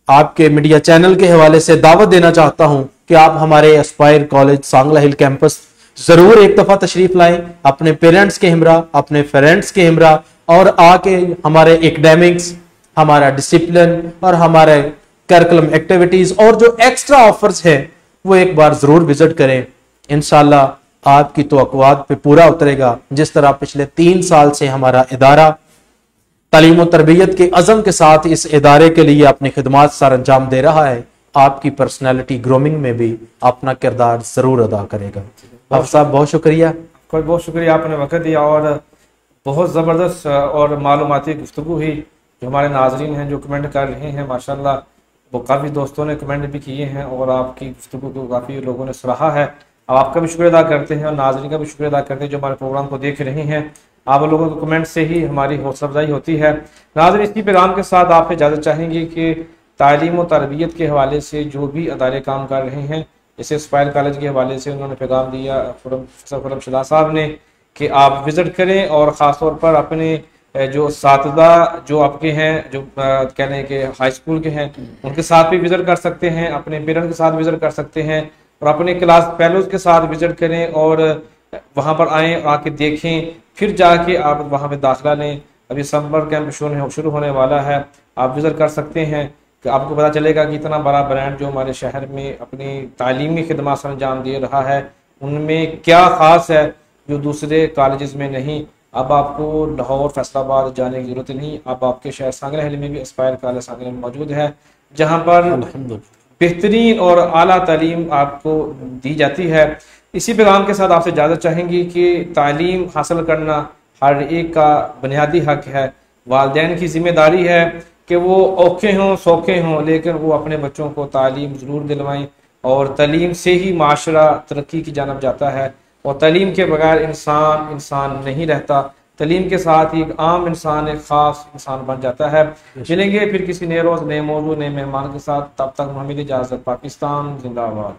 आपके मीडिया चैनल के हवाले से दावत देना चाहता हूं कि आप हमारे एस्पायर कॉलेज सांगला हिल कैंपस जरूर एक दफा तशरीफ लाएं, अपने पेरेंट्स के हमरा, अपने फ्रेंड्स के हमरा, और आके हमारे एकेडमिक्स, हमारा डिसिप्लिन और हमारे करिकुलम एक्टिविटीज और जो एक्स्ट्रा ऑफर्स है वो एक बार जरूर विजिट करें। इंशाल्लाह आपकी तवक्कुआत पे पूरा उतरेगा। जिस तरह पिछले 3 साल से हमारा इदारा तालीम और तरबियत के अज़म के साथ इस इदारे के लिए अपनी खिदमात सर अंजाम दे रहा है, आपकी पर्सनैलिटी ग्रूमिंग में भी अपना किरदार जरूर अदा करेगा। आप साहब बहुत शुक्रिया, बहुत शुक्रिया, आपने वक्त दिया और बहुत ज़बरदस्त और मालूमाती गुफ्तगू हुई। जो हमारे नाजरीन हैं जो कमेंट कर रहे हैं माशाल्लाह, वो काफ़ी दोस्तों ने कमेंट भी किए हैं और आपकी गुफ्तगू को काफ़ी लोगों ने सराहा है। अब आपका भी शुक्रिया अदा करते हैं और नाजरीन का भी शुक्रिया अदा करते हैं जो हमारे प्रोग्राम को देख रहे हैं। आप लोगों के कमेंट से ही हमारी हौसला अफजाई होती है। नाज़रीन, इसी पैगाम के साथ आपसे इजाज़त चाहेंगे कि तालीम और तरबियत के हवाले से जो भी अदारे काम कर रहे हैं, जैसे एस्पायर कॉलेज के हवाले से उन्होंने पैगाम दिया खुरम शला साहब ने कि आप विज़िट करें और ख़ास तौर पर अपने जो सातिदा जो आपके हैं, जो कह लें कि हाई स्कूल के हैं, उनके साथ भी विज़िट कर सकते हैं, अपने पेरेंट्स के साथ विज़िट कर सकते हैं और अपने क्लास फेलोज़ के साथ विज़िट करें और वहाँ पर आएँ, आके देखें, फिर जाके आप वहाँ पे दाखिला लें। अभी समर कैंप शुरू होने वाला है, आप विज़िट कर सकते हैं कि आपको पता चलेगा कि इतना बड़ा ब्रांड जो हमारे शहर में अपनी तालीमी खिदमत सर अंजाम दे रहा है, उनमें क्या ख़ास है जो दूसरे कॉलेजेस में नहीं। अब आपको लाहौर फैसलाबाद जाने की ज़रूरत नहीं, अब आपके शहर सांगला हिल में भी एस्पायर कॉलेज सांगला में मौजूद है, जहाँ पर बेहतरीन और आला तालीम आपको दी जाती है। इसी पैगाम के साथ आपसे इजाज़त चाहेंगी कि तालीम हासिल करना हर एक का बुनियादी हक है। वालिदैन की जिम्मेदारी है कि वो औखे हों सौखे हों, लेकिन वो अपने बच्चों को तालीम ज़रूर दिलवाएं और तालीम से ही माशरा तरक्की की जानब जाता है और तालीम के बगैर इंसान नहीं रहता। तालीम के साथ ही एक आम इंसान एक ख़ास इंसान बन जाता है। मिलेंगे फिर किसी नए रोज़ नए मौजू नए मेहमान के साथ, तब तक हमें इजाज़त। पाकिस्तान जिंदाबाद।